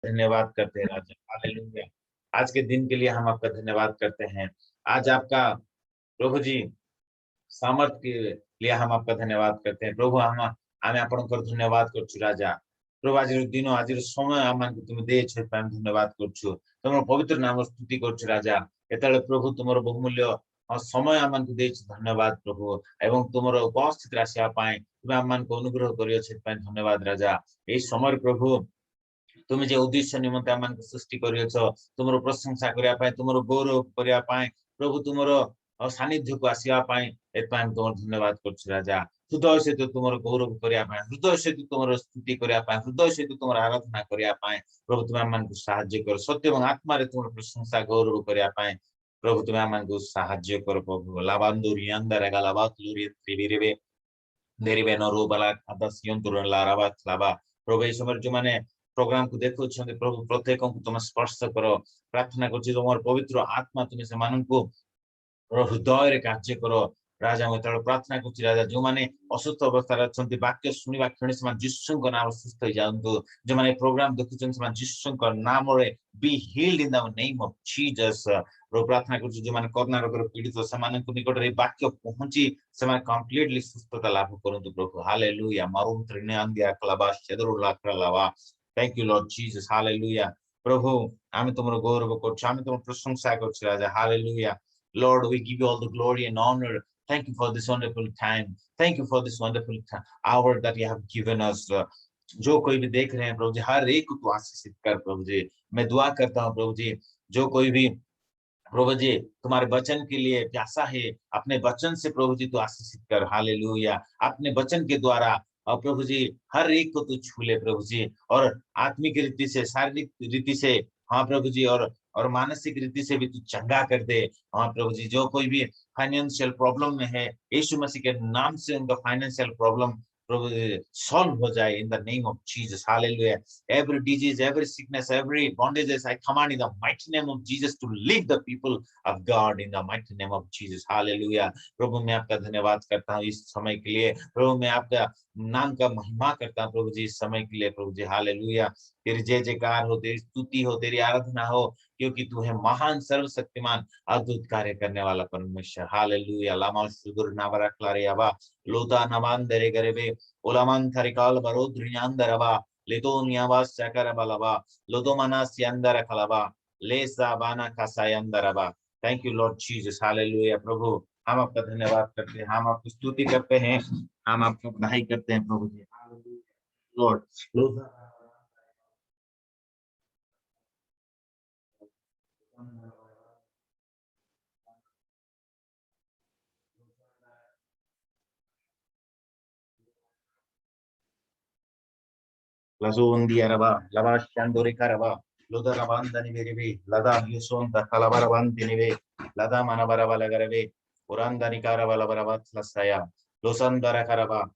धन्यवाद करते हैं राजा। हालेलुया। आज के दिन के लिए हम आपका धन्यवाद करते हैं। आज आपका प्रभु जी सामर्थ के लिए हम आपका धन्यवाद करते हैं प्रभु। हम आमे आपनकर धन्यवाद करछु राजा। प्रभु आज दिन आज समय आम तुम देछ धन्यवाद करछु। तुम पवित्र नाम स्तुति करछु राजा। एतले प्रभु तुमर बहुमूल्य समय आम देछ धन्यवाद प्रभु। एवं तुमर उपस्थित आसिया पाए तुम आम अनुग्रह करियो धन्यवाद राजा। ए समय प्रभु तुम जे उद्देश्य निमंते आम सृष्टि करियछ तुमर प्रशंसा करिया पाए तुमर गौरव करिया पाए प्रभु तुमर सानिध्य को आसिया पाए एतपाए तुमर धन्यवाद करछु राजा। हृदय से तुमर गौरव करिया पाए हृदय से तुमर स्तुति करिया पाए हृदय से तुमर आराधना करिया पाए प्रभु तुम आम साहाय्य कर सत्य एवं आत्मा रे तुमर प्रशंसा गौरव करिया पाए प्रभु तुम आम साहाय्य कर प्रभु। लाबांदुरी अंदर गलाबात लुरी त्रिबिरेबे देरिबे नरो बाला आदासियन तुरन लाराबात लाबा प्रभु ए समय जो माने प्रोग्राम को देखो प्रभु प्रत्येक को तुम स्पर्श कर प्रार्थना कर तुम पवित्र आत्मा तुम से हृदय रे कार्य कर राजा। मैं प्रार्थना कर राजा जो माने असुस्थ अवस्था अच्छा वाक्य शुणा क्षण से जीशु नाम सुस्थ हो जातु जो माने प्रोग्राम देखुं से जीशु नाम रे be healed in the name of Jesus. प्रार्थना कर जो माने कोरोना रोग पीड़ित से निकट रे वाक्य पहुंची से कंप्लीटली सुस्थता लाभ करंतु प्रभु। Hallelujah. मारुम त्रिने अंदिया क्लबा शेदरुला क्लवा thank you Lord Jesus. Hallelujah प्रभु आमे तुमरो गौरव करछ आमे तुमरो प्रशंसा करछ राजा। Hallelujah Lord, we give you all the glory and honor. Thank you for this wonderful time. Thank you for this wonderful hour that you have given us. जो कोई भी देख रहे हैं प्रभु जी हर एक को आशीषित कर प्रभु जी। मैं दुआ करता हूँ प्रभु जी जो कोई भी प्रभु जी तुम्हारे वचन के लिए प्यासा है अपने वचन से प्रभु जी तू आशीषित कर। हालेलुया। अपने वचन के द्वारा और प्रभु जी हर एक को तू छू ले प्रभु जी और आत्मिक रीति से शारीरिक रीति से हाँ प्रभु जी और मानसिक रीति से भी तू चंगा कर दे। हाँ प्रभु जी जो कोई भी फाइनेंशियल प्रॉब्लम में है यीशु मसीह के नाम से उनका फाइनेंशियल प्रॉब्लम प्रभु सॉल्व हो जाए in the name of Jesus. Hallelujah. Every disease, every sickness, every bondages, I command in the mighty name of Jesus to leave the people of God in the mighty name of Jesus. Hallelujah. प्रभु मैं आपका धन्यवाद करता हूँ इस समय के लिए। प्रभु मैं आपका नाम का महिमा करता हूँ प्रभु जी इस समय के लिए प्रभु जी। हालेलुया। तेरी जय जयकार हो तेरी स्तुति हो तेरी आराधना हो क्योंकि तू है महान सर्वशक्तिमान अद्भुत कार्य करने वाला परमेश्वर। हालेलुया। लामा सुदुर नावरा क्लारियावा लोदा नमान दरे गरेबे ओलामान थरिकाल बरोद्रियांदरवा लेतोनियावा सकरबलवा लोदोमाना सियंदर खलवा लेसा बाना कसायंदरवा। Thank you Lord Jesus. Hallelujah. प्रभु हम आपका धन्यवाद करते हैं हम आपकी स्तुति करते हैं हम आपकी बड़ाई करते हैं प्रभु जी। Lord Lazundi araba, lava shandori karaba, loda rabandani veribe, lada yuson da kalabarabanti lada manabarabala garebe, urandani karabala barabat lasaya, losandara karaba,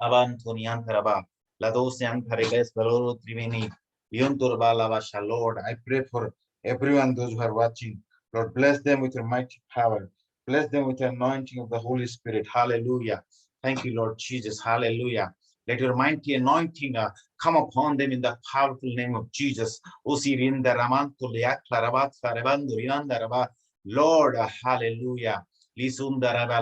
avantonian karaba, ladosian karebes, valoro triveni, yunturba lavasha. Lord, I pray for everyone, those who are watching. Lord, bless them with your mighty power. Bless them with the anointing of the Holy Spirit. Hallelujah. Thank you, Lord Jesus. Hallelujah. Let your mighty anointing come upon them in the powerful name of Jesus. Lord, hallelujah.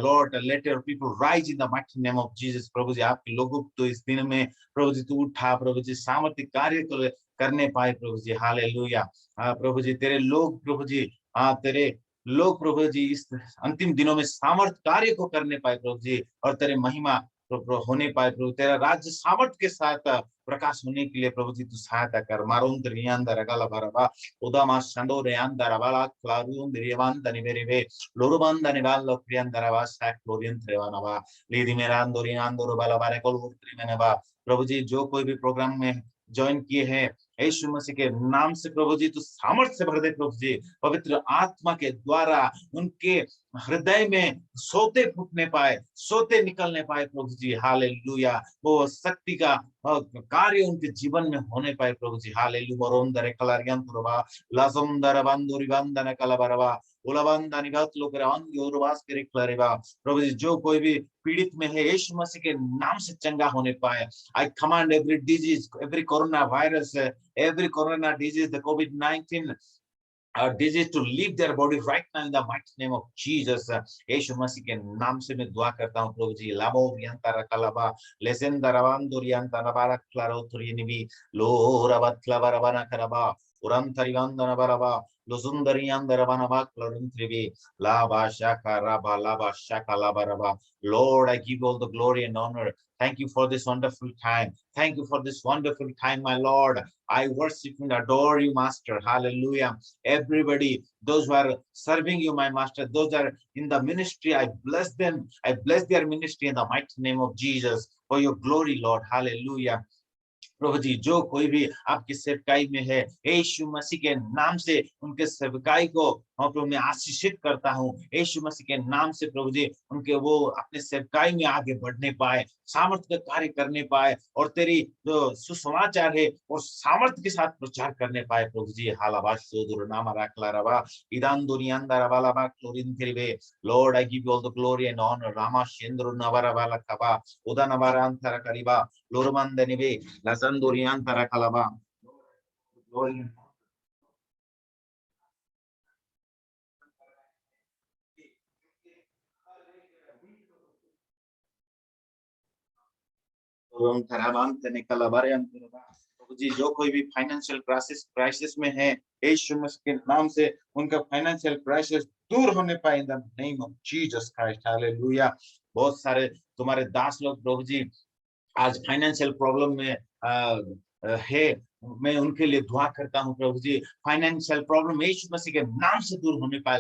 Lord, let your people rise in the mighty name of Jesus. प्रभु जी आपके लोगों को तो इस दिन में प्रभु जी तू उठा प्रभु जी सामर्थ्य कार्य करने पाए प्रभु जी। हालेलुया। प्रभु जी तेरे लोग प्रभु जी तेरे लोग प्रभु जी इस अंतिम दिनों में सामर्थ कार्य को करने पाए प्रभु जी और तेरे महिमा होने पाए प्रभु तेरा राज्य सामर्थ के साथ प्रकाश होने के लिए प्रभु जी तू सहायता कर। मारुंद रियांदर अगला भरवा उदामा संडो रियांदर अबाला क्लारुंद रियांदर निवेरे लोरुबंद निवाल लोक्रियांदर आवासा क्लोरियंत रेवानवा लीदी मेरांदो रियांदो बाला बारे कोलुत्री मेनवा। प्रभु जी जो कोई भी प्रोग्राम में ज्वाइन किए हैं यीशु मसीह के नाम से प्रभु जी तू सामर्थ से भर दे प्रभु जी पवित्र आत्मा के द्वारा उनके हृदय में सोते फूटने पाए सोते निकलने पाए प्रभु जी। हालेलुया। वो शक्ति का कार्य उनके जीवन में होने पाए प्रभु जी। हालेलुया। रोंदरे कलारियम तुरबा लासुंदर बंदुरी बंदन कलबरवा प्रभु जी जो कोई भी पीड़ित में है यीशु मसीह के नाम से चंगा होने पाए। आई command every disease, every corona virus, every corona disease, the COVID-19 disease to leave their body right now in the mighty name of Jesus. यीशु मसीह के नाम से मैं दुआ करता हूँ प्रभु जी। लाबो रियंता रकलाबा लेसेंदा रवांदो रियंता नबारा क्लारो तुरिनिबी लो रबत क्लाबरबना करबा उरम तरिवंदन बरबा लुजुंदरियंदर बनबा क्लोरिंत्रिबी लाबा शाका रबा लाबा शाका लाबरबा। Lord, I give all the glory and honor. Thank you for this wonderful time. Thank you for this wonderful time, my Lord. I worship and adore you, Master. Hallelujah. Everybody, those who are serving you, my Master, those are in the ministry, I bless them. I bless their ministry in the mighty name of Jesus for your glory, Lord. Hallelujah. प्रभु जी जो कोई भी आपकी सेवकाई में है यीशु मसीह के नाम से उनके सेवकाई को प्रभु मैं आशीषित करता हूँ। यीशु मसीह के नाम से प्रभु जी उनके वो अपने सेवकाई में आगे बढ़ने पाए, सामर्थ्य का कार्य करने पाए और तेरी जो सुसमाचार है और सामर्थ्य के साथ प्रचार करने पाए। प्रभु जी Lord, I give you all the glory and honor. Rama Shendru Navaravala Kaba Udanavaranthara Kariba Lurmandanibe Lazanduriantara Kalaba. Glory. जी जो कोई भी फाइनेंशियल क्राइसिस में है यीशु मसीह के नाम से उनका फाइनेंशियल क्राइसिस दूर होने पाए in the name of Jesus Christ. Hallelujah. बहुत सारे तुम्हारे दास लोग प्रभु जी आज फाइनेंशियल प्रॉब्लम में है, मैं उनके लिए दुआ करता हूँ प्रभु जी फाइनेंशियल प्रॉब्लम यीशु मसीह के नाम से दूर होने पाए।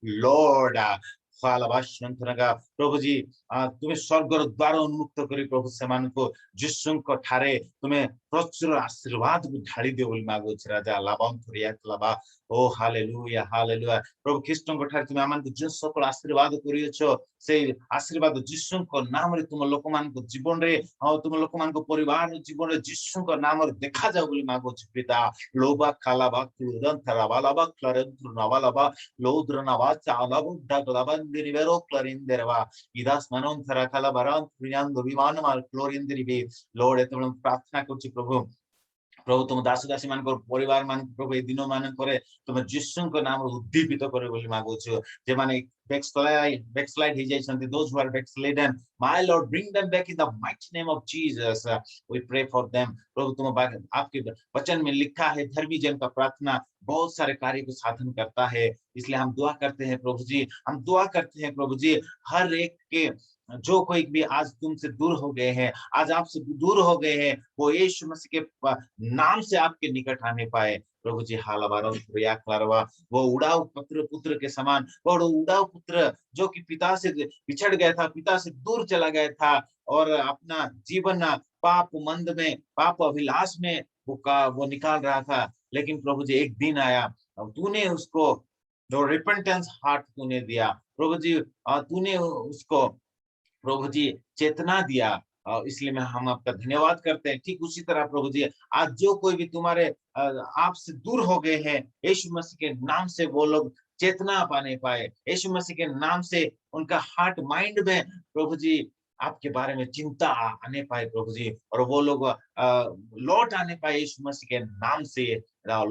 लॉर्ड प्रभु जी तुम्हें स्वर्ग द्वार उन्मुक्त करी प्रभु सेमानको जिसुको ठारे तुम्हें प्रचुर आशीर्वाद को ढाली दे बोली मागुछु राजा लाबम थुरिया लाबा। ओ हालेलुया हालेलुया। प्रभु ख्रीष्टको ठारे तुम्हें आमानको जो सकल आशीर्वाद करियछो से आशीर्वाद जिसुको नाम रे तुम लोकमानको जीवन रे तुम लोकमानको परिवार जीवन रे जिसुको नाम रे देखा जाऊ बोली मागुछु पिता। लोबा खालाबा क्लुरन थराबालाबा क्लरन थुरनाबालाबा लोद्रनाबा चालाबु डगलाबा दिरिवेरो क्लरिंदेरवा इदास मनोन थराकाला बरान प्रियांदो विमान मार क्लोरिंदेरिबे। लॉर्ड तुम प्रार्थना करछु प्रभु प्रभु तुम दास दासी मान परिवार मान प्रभु ए दिन मान तुम जिसु को नाम उद्दीपित करे बोली मागुछु जे माने backslide he jayଛନ୍ତି those who are backslidden my Lord bring them back in the mighty name of Jesus. We pray for them प्रभु तुम आपके वचन में लिखा है धर्मी जन का प्रार्थना बहुत सारे कार्य को साधन करता है। इसलिए हम दुआ करते हैं प्रभु जी, हम दुआ करते हैं प्रभु जी हर एक के जो कोई भी आज तुमसे दूर हो गए हैं, आज आपसे दूर हो गए हैं, वो यीशु मसीह के नाम से आपके निकट आने पाए प्रभु जी। वो उड़ाऊ पुत्र के समान, वो उड़ाऊ पुत्र जो कि पिता से बिछड़ गया था, पिता से दूर चला गया था और अपना जीवन पाप मंद में पाप अभिलाष में वो निकाल रहा था, लेकिन प्रभु जी एक दिन आया तूने उसको जो रिपेंटेंस हार्ट तूने दिया प्रभु जी, तूने उसको प्रभु जी चेतना दिया, इसलिए मैं हम आपका धन्यवाद करते हैं। ठीक उसी तरह प्रभु जी आज जो कोई भी तुम्हारे आपसे दूर हो गए हैं यीशु मसीह के नाम से वो लोग चेतना पाने पाए, यीशु मसीह के नाम से उनका हार्ट माइंड में प्रभु जी आपके बारे में चिंता आने पाए प्रभु जी, और वो लोग लौट आने पाए यीशु मसीह के नाम से। Lord,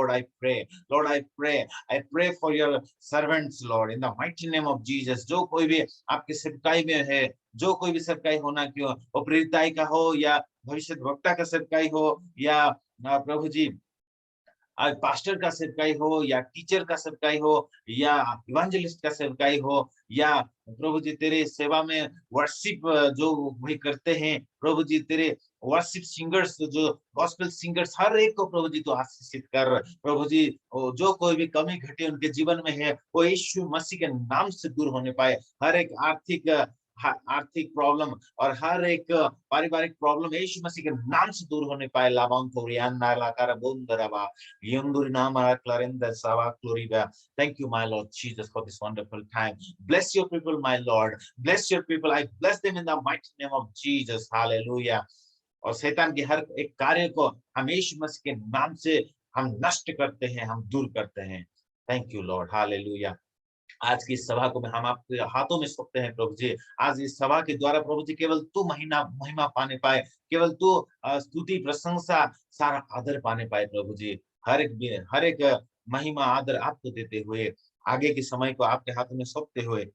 I pray, Lord, I pray for your servants, Lord, in the mighty name of Jesus. जो कोई भी आपके सेवकाई में है, जो कोई भी सेवकाई होना क्यों, वो प्रेरिताई का हो या भविष्य वक्ता का सेवकाई हो या प्रभु जी आज पास्टर का सेवकाई हो या टीचर का सेवकाई हो या इवेंजलिस्ट का सेवकाई हो या प्रभु जी तेरे सेवा में वर्शिप जो भी करते हैं प्रभु जी, तेरे वर्शिप सिंगर्स जो गॉस्पेल सिंगर्स हर एक को प्रभु जी तो आशीषित कर प्रभु जी। जो कोई भी कमी घटी उनके जीवन में है वो यीशु मसीह के नाम से दूर होने पाए। हर एक आर्थिक प्रॉब्लम और हर एक पारिवारिक प्रॉब्लम यीशु मसीह के नाम से दूर होने पाए। Thank you, my Lord Jesus, for this wonderful time. Bless your people, my Lord. Bless your people. I bless them in the mighty name of Jesus. Hallelujah. और शैतान के हर एक कार्य को हम यीशु मसीह के नाम से हम नष्ट करते हैं, हम दूर करते हैं। Thank you Lord, hallelujah. आज की इस सभा को हम आपके हाथों में सौंपते हैं प्रभु जी। आज इस सभा के द्वारा प्रभु जी केवल तू महिमा महिमा पाने पाए, केवल तू स्तुति प्रशंसा सारा आदर पाने पाए प्रभु जी। हर एक महिमा आदर आपको देते हुए, आगे के समय को आपके हाथों में सौंपते हुए,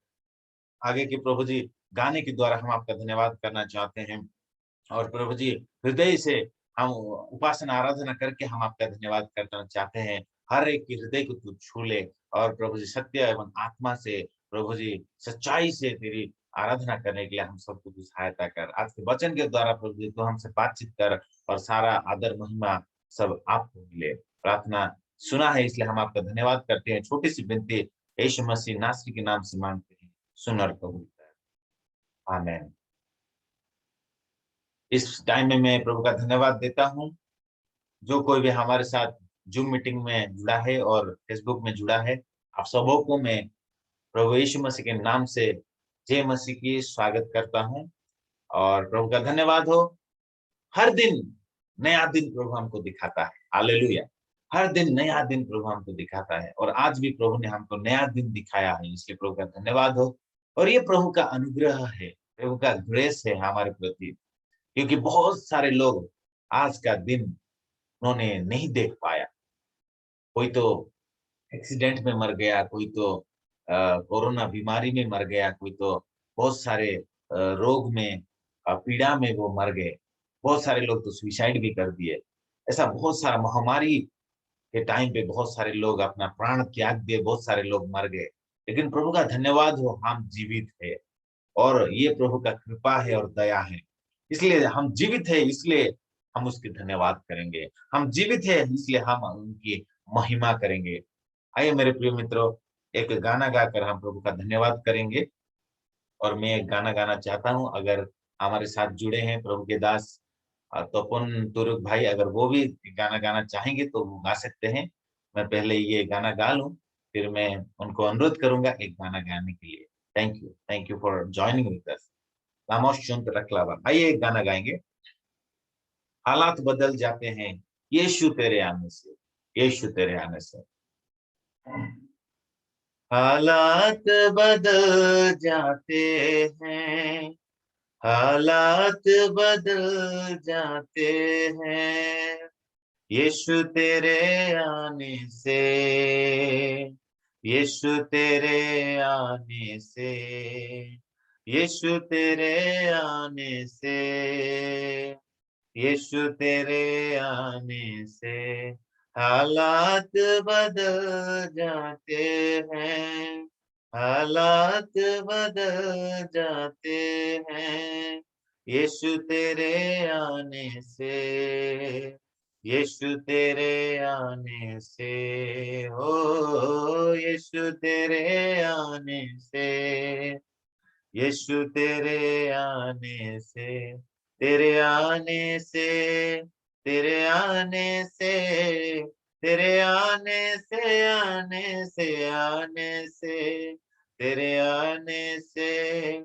आगे के प्रभु जी गाने के द्वारा हम आपका धन्यवाद करना चाहते हैं। और प्रभु जी हृदय से हम उपासना आराधना करके हम आपका धन्यवाद करना चाहते हैं। हर एक के हृदय को तू छू ले, और प्रभु जी सत्य एवं आत्मा से, प्रभु जी सच्चाई से तेरी आराधना करने के लिए हम सबको तू सहायता कर। आज के वचन के द्वारा प्रभु जी तू हमसे बातचीत कर, और सारा आदर महिमा सब आपको मिले। प्रार्थना सुना है, इसलिए हम आपका धन्यवाद करते हैं। छोटी सी विनती यीशु मसीह नासरी के नाम से मांगते हैं, सुन और कबूल कर। आमीन। इस टाइम में मैं प्रभु का धन्यवाद देता हूँ। जो कोई भी हमारे साथ जूम मीटिंग में जुड़ा है और फेसबुक में जुड़ा है, आप सबों को मैं प्रभु यीशु मसीह के नाम से जय मसीह की स्वागत करता हूँ, और प्रभु का धन्यवाद हो। हर दिन नया दिन प्रभु हमको दिखाता है, हालेलुया। हर दिन नया दिन प्रभु हमको दिखाता है, और आज भी प्रभु ने हमको नया दिन दिखाया है, इसलिए प्रभु का धन्यवाद हो। और ये प्रभु का अनुग्रह है, प्रभु का ग्रेस है हमारे प्रति, क्योंकि बहुत सारे लोग आज का दिन उन्होंने नहीं देख पाया। कोई तो एक्सीडेंट में मर गया, कोई तो कोरोना बीमारी में मर गया, कोई तो बहुत सारे रोग में पीड़ा में वो मर गए। बहुत सारे लोग तो सुसाइड भी कर दिए। ऐसा बहुत सारा महामारी के टाइम पे बहुत सारे लोग अपना प्राण त्याग दिए, बहुत सारे लोग मर गए। लेकिन प्रभु का धन्यवाद हो, हम जीवित है, और ये प्रभु का कृपा है और दया है। इसलिए हम जीवित है, इसलिए हम उसके धन्यवाद करेंगे। हम जीवित है, इसलिए हम उनकी महिमा करेंगे। आइए मेरे प्रिय मित्रों, एक गाना गाकर हम प्रभु का धन्यवाद करेंगे। और मैं एक गाना गाना चाहता हूँ, अगर हमारे साथ जुड़े हैं प्रभु के दास तपोन तुरुक भाई, अगर वो भी गाना गाना चाहेंगे तो वो गा सकते हैं। मैं पहले ये गाना गा लूं, फिर मैं उनको अनुरोध करूंगा एक गाना गाने के लिए। Thank you for joining with us. लामोश चुंत रखलावा, आइए एक गाना गाएंगे। हालात बदल जाते हैं यीशु तेरे आने से, यीशु तेरे आने से। हालात बदल जाते हैं, हालात बदल जाते हैं यीशु तेरे आने से, यीशु तेरे आने से, यीशु तेरे आने से, यीशु तेरे आने से हालात बदल जाते हैं, हालात बदल जाते हैं यीशु तेरे आने से, यीशु तेरे आने से, हो यीशु तेरे आने से, यीशु तेरे आने से, तेरे आने से, तेरे आने से, तेरे आने से, आने से, आने से, तेरे आने से,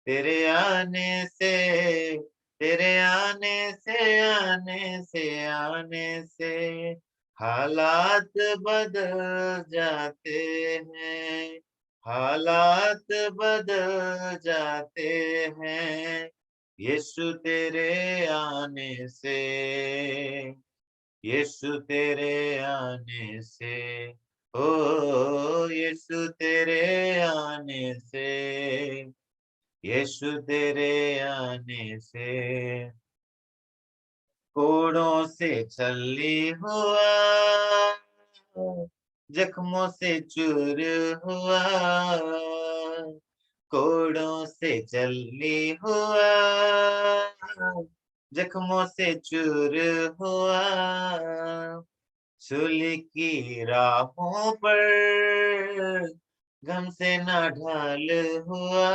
तेरे आने से, तेरे आने से, आने से, आने से हालात बदल जाते हैं, हालात बदल जाते हैं यीशु तेरे आने से, यीशु तेरे आने से, ओ यीशु तेरे आने से, यीशु तेरे आने से कोड़ों से छल्ली हुआ, जख्मों से चूर हुआ, कोड़ों से छल्ली हुआ, जख्मों से चूर हुआ, सूली की राहों पर गम से ना ढाल हुआ,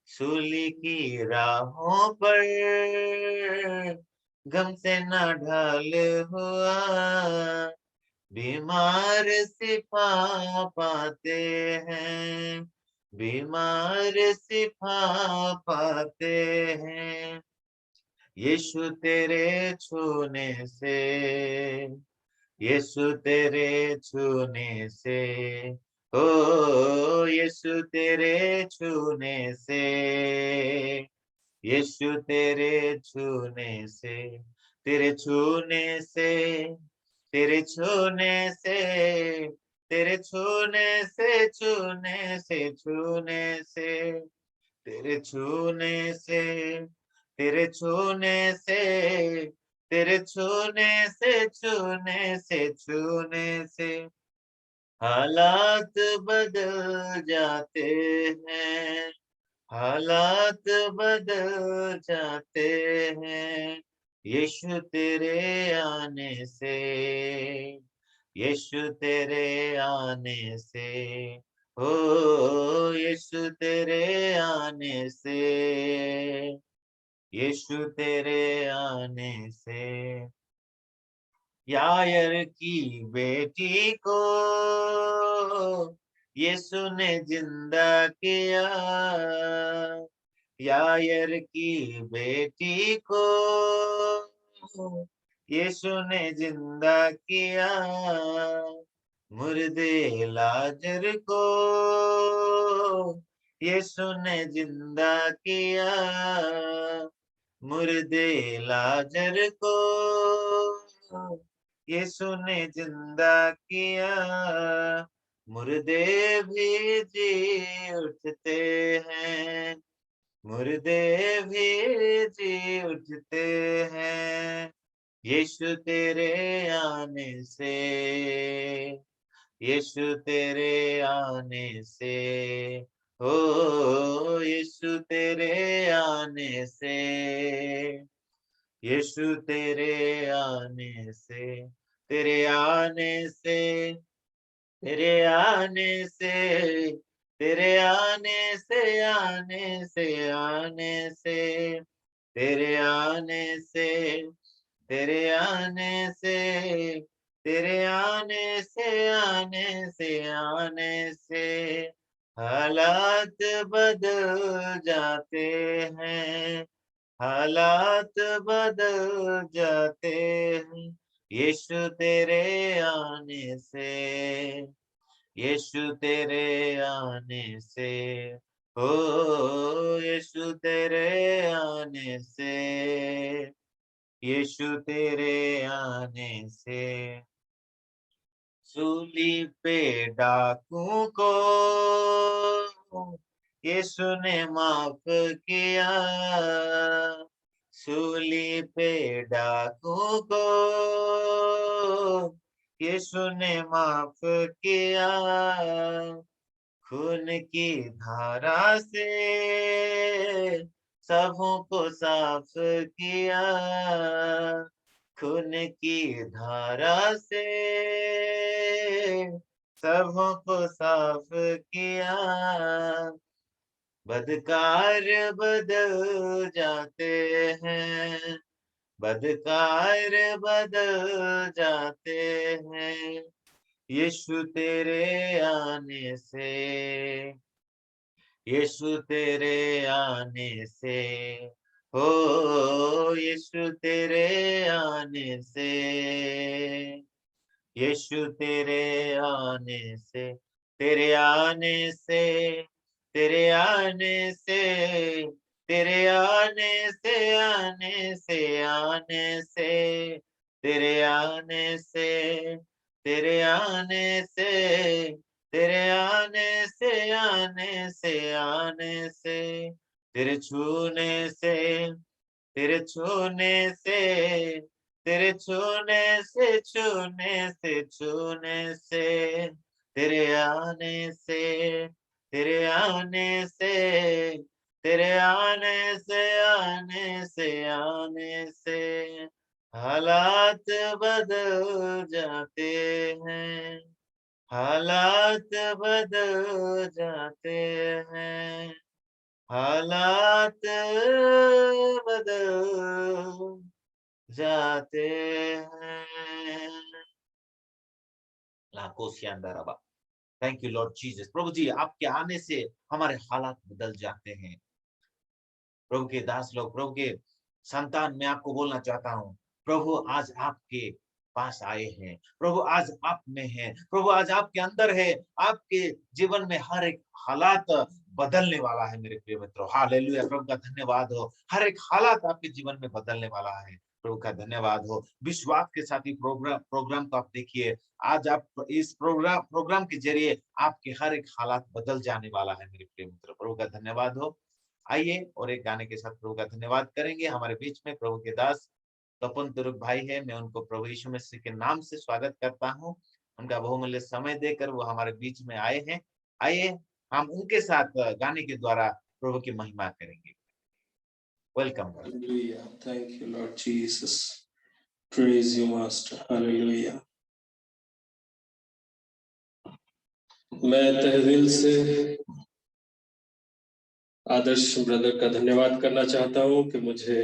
सूली की राहों पर गम से ना ढाल हुआ, बीमार सिफा पाते हैं, बीमार सिफा पाते हैं यीशु तेरे छूने से, यीशु तेरे छूने से, ओ यीशु तेरे छूने से, यीशु तेरे छूने से, तेरे छूने से, तेरे छूने से, तेरे छूने से, छूने से, छूने से, तेरे छूने से, तेरे छूने से, तेरे छूने से, छूने से, छूने से हालात बदल जाते हैं, हालात बदल जाते हैं, यीशु तेरे आने से, यीशु तेरे आने से, ओ यीशु तेरे आने से, यीशु तेरे आने से, यायर की बेटी को यीशु ने जिंदा किया, यायर की बेटी को यीशु ने जिंदा किया, मुर्दे लाजर को यीशु ने जिंदा किया, मुर्दे लाजर को यीशु ने जिंदा किया, मुर्दे भी जी उठते हैं, मुर्दे भी जी उठते हैं, यीशु तेरे आने से, यीशु तेरे आने से, ओ यीशु तेरे आने से, यीशु तेरे आने से, तेरे आने से, तेरे आने से, तेरे आने से, आने से, आने से, तेरे आने से, तेरे आने से, तेरे आने से, आने से, आने से हालात बदल जाते हैं, हालात बदल जाते हैं, यीशु तेरे आने से, यीशु तेरे आने से, ओ यीशु तेरे आने से, यीशु तेरे आने से, सूली पे डाकू को यीशु ने माफ किया, सूली पे डाकू को यीशु ने माफ किया, खून की धारा से सबों को साफ किया, खून की धारा से सबों को साफ किया, बदकार बदल जाते हैं, बदकार बदल जाते हैं, यीशु तेरे आने से, यीशु तेरे आने से, हो यीशु तेरे आने से, यीशु तेरे आने से, तेरे आने से, तेरे आने से, तेरे आने से, आने से, आने से, तेरे आने से, तेरे आने से, तेरे आने से, आने से, आने से, तेरे छूने से, तेरे छूने से, तेरे छूने से, छूने से, छूने से, तेरे आने से, तेरे आने से, तेरे आने से, आने से, आने से हालात बदल जाते हैं, हालात बदल जाते हैं, हालात बदल जाते हैं। लाकोसियांदरबा। Thank you Lord Jesus. प्रभु जी, आपके आने से हमारे हालात बदल जाते हैं। प्रभु के दास लोग, प्रभु के संतान, मैं आपको बोलना चाहता हूँ, प्रभु आज आपके पास आए हैं, प्रभु आज आप में है, प्रभु आज आपके अंदर है, आपके जीवन में हर एक हालात बदलने वाला है मेरे प्रिय मित्रों। हालेलुया, प्रभु का धन्यवाद हो। हर एक हालात आपके जीवन में बदलने वाला है, प्रभु का धन्यवाद हो। विश्वास के साथ ही प्रोग्राम को आप देखिए। आज आप इस प्रोग्राम के जरिए आपके हर एक हालात बदल जाने वाला है मेरे प्रिय मित्र। प्रभु का धन्यवाद हो। आइए और एक गाने के साथ प्रभु का धन्यवाद करेंगे। हमारे बीच में प्रभु के दास तपन तुरुक भाई है, मैं उनको प्रभु यीशु मसीह के नाम से स्वागत करता हूँ। उनका बहुमूल्य समय देकर वो हमारे बीच में आए हैं। आइए हम उनके साथ गाने के द्वारा प्रभु की महिमा करेंगे। Welcome. Hallelujah. Thank you, Lord Jesus. Praise you, Master. Hallelujah. मैं तहे दिल से आदर्श ब्रदर का धन्यवाद करना चाहता हूँ कि मुझे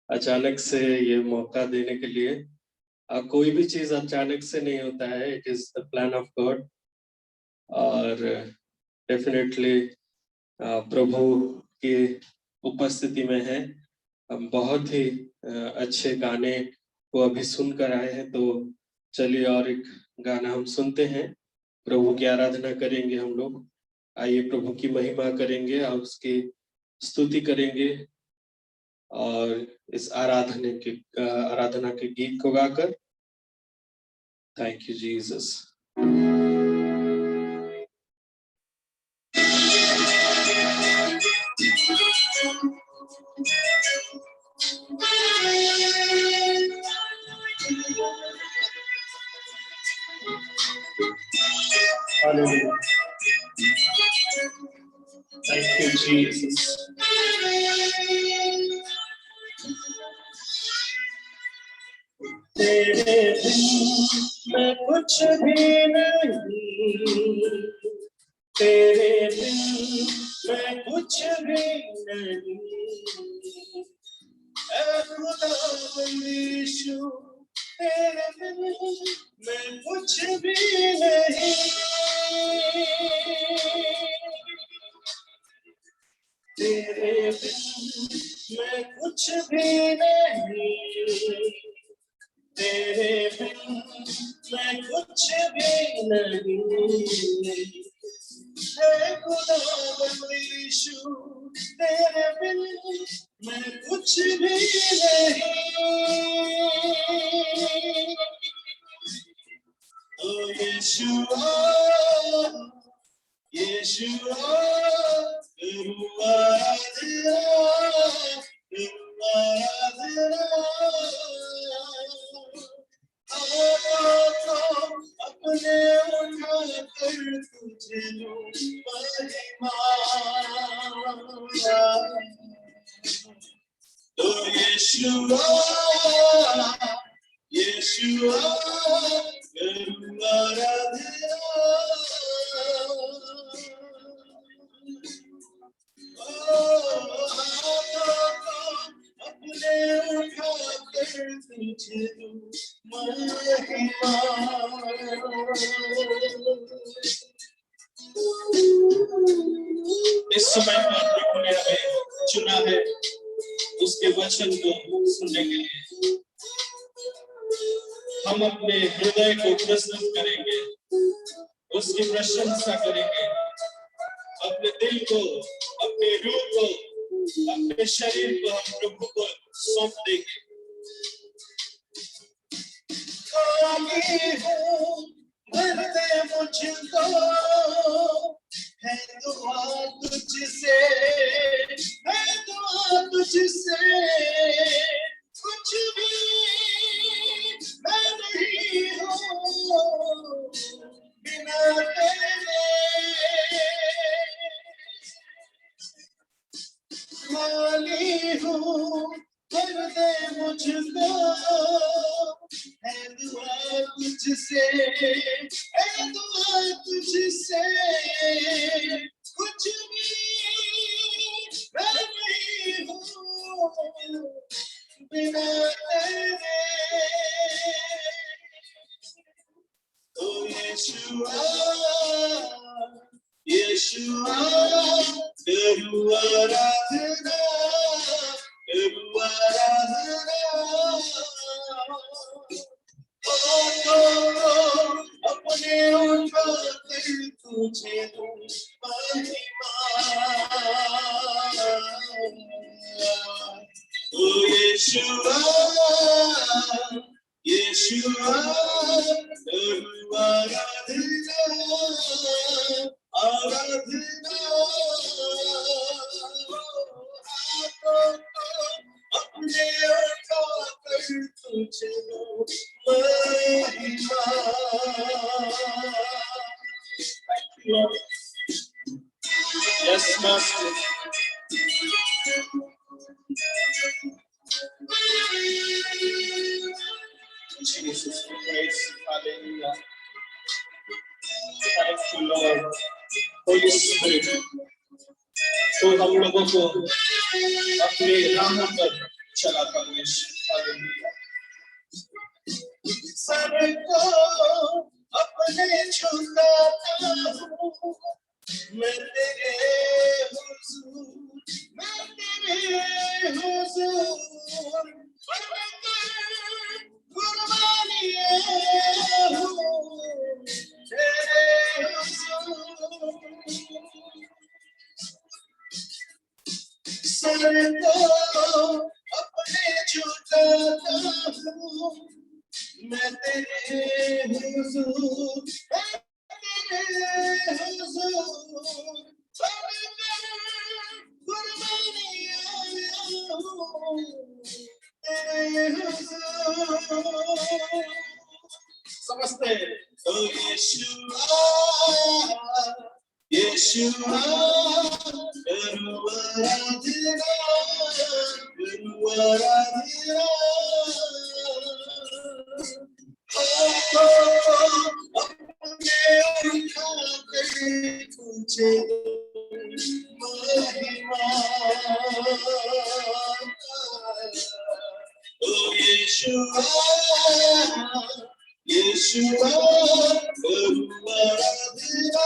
अचानक से ये मौका देने के लिए। कोई भी चीज अचानक से नहीं होता है, it is the plan of God. और डेफिनेटली प्रभु की उपस्थिति में है। हम बहुत ही अच्छे गाने को अभी सुनकर आए हैं, तो चलिए और एक गाना हम सुनते हैं, प्रभु की आराधना करेंगे हम लोग। आइए प्रभु की महिमा करेंगे और उसकी स्तुति करेंगे और इस आराधना के गीत को गाकर। Thank you Jesus. Hallelujah. Thank you, Jesus. तेरे बिन मैं कुछ भी नहीं, तेरे बिन मैं कुछ भी नहीं, ऐ खुदा यीशु तेरे बिन मैं कुछ भी नहीं, तेरे बिन मैं कुछ भी नहीं, तेरे बिन मैं कुछ भी नहीं, ऐ खुदा यीशु तेरे बिन मैं कुछ भी नहीं। ओ यीशुआ यीशुआ तेरू आराधना, तेरू आराधना, अपने उठाकर तुझे लूं महिमा। तो यीशुआ यीशुआ तेरू आराधना, अपने उठाकर तुझे लूं महिमा। इस समय प्रभु ने हमें चुना है उसके वचन को सुनने के लिए। हम अपने हृदय को प्रस्तुत करेंगे, उसकी प्रशंसा करेंगे, अपने दिल को, अपने रूह को, अपने शरीर को हम प्रभु को सौंप देंगे। खाली हूँ भर दे मुझको, है दुआ तुझसे, है दुआ तुझसे, कुछ भी मैं नहीं हूँ बिना तेरे, खाली हूँ भर दे मुझको, है दुआ तुझसे, है दुआ तुझसे, कुछ भी मैं नहीं हूँ बिना तेरे। ओ यीशुआ यीशुआ तेरू आराधना, तेरू आराधना, अपने उठाकर तुझे दूं महिमा। ओ यीशुआ, यीशुआ, प्रभु आराधना, आराधना। अपने उठाकर तुझे दूं महिमा। Thank you, Lord. Yes, Master. Jesus Christ, hallelujah. Thank you, Lord. Holy Spirit, तो हम लोगों को अपने राहों पर चला परमेश्वर, हालेलुया। सर को अपने झुकाता हूँ, मैं तेरे हुजूर, मैं तेरे हुजूर, कुर्बानी हूँ तेरे हुजूर। सर को अपने झुकाता हूँ, मैं तेरे हुजूर, मैं तेरे हुजूर, कुर्बानी हूँ तेरे हुजूर। समझते हैं? ओ यीशुआ, यीशुआ, करूँ आराधना, करूँ आराधना। अपने उठाकर तुझे महिमा। ओ यीशुआ, यीशुआ, करूँ आराधना।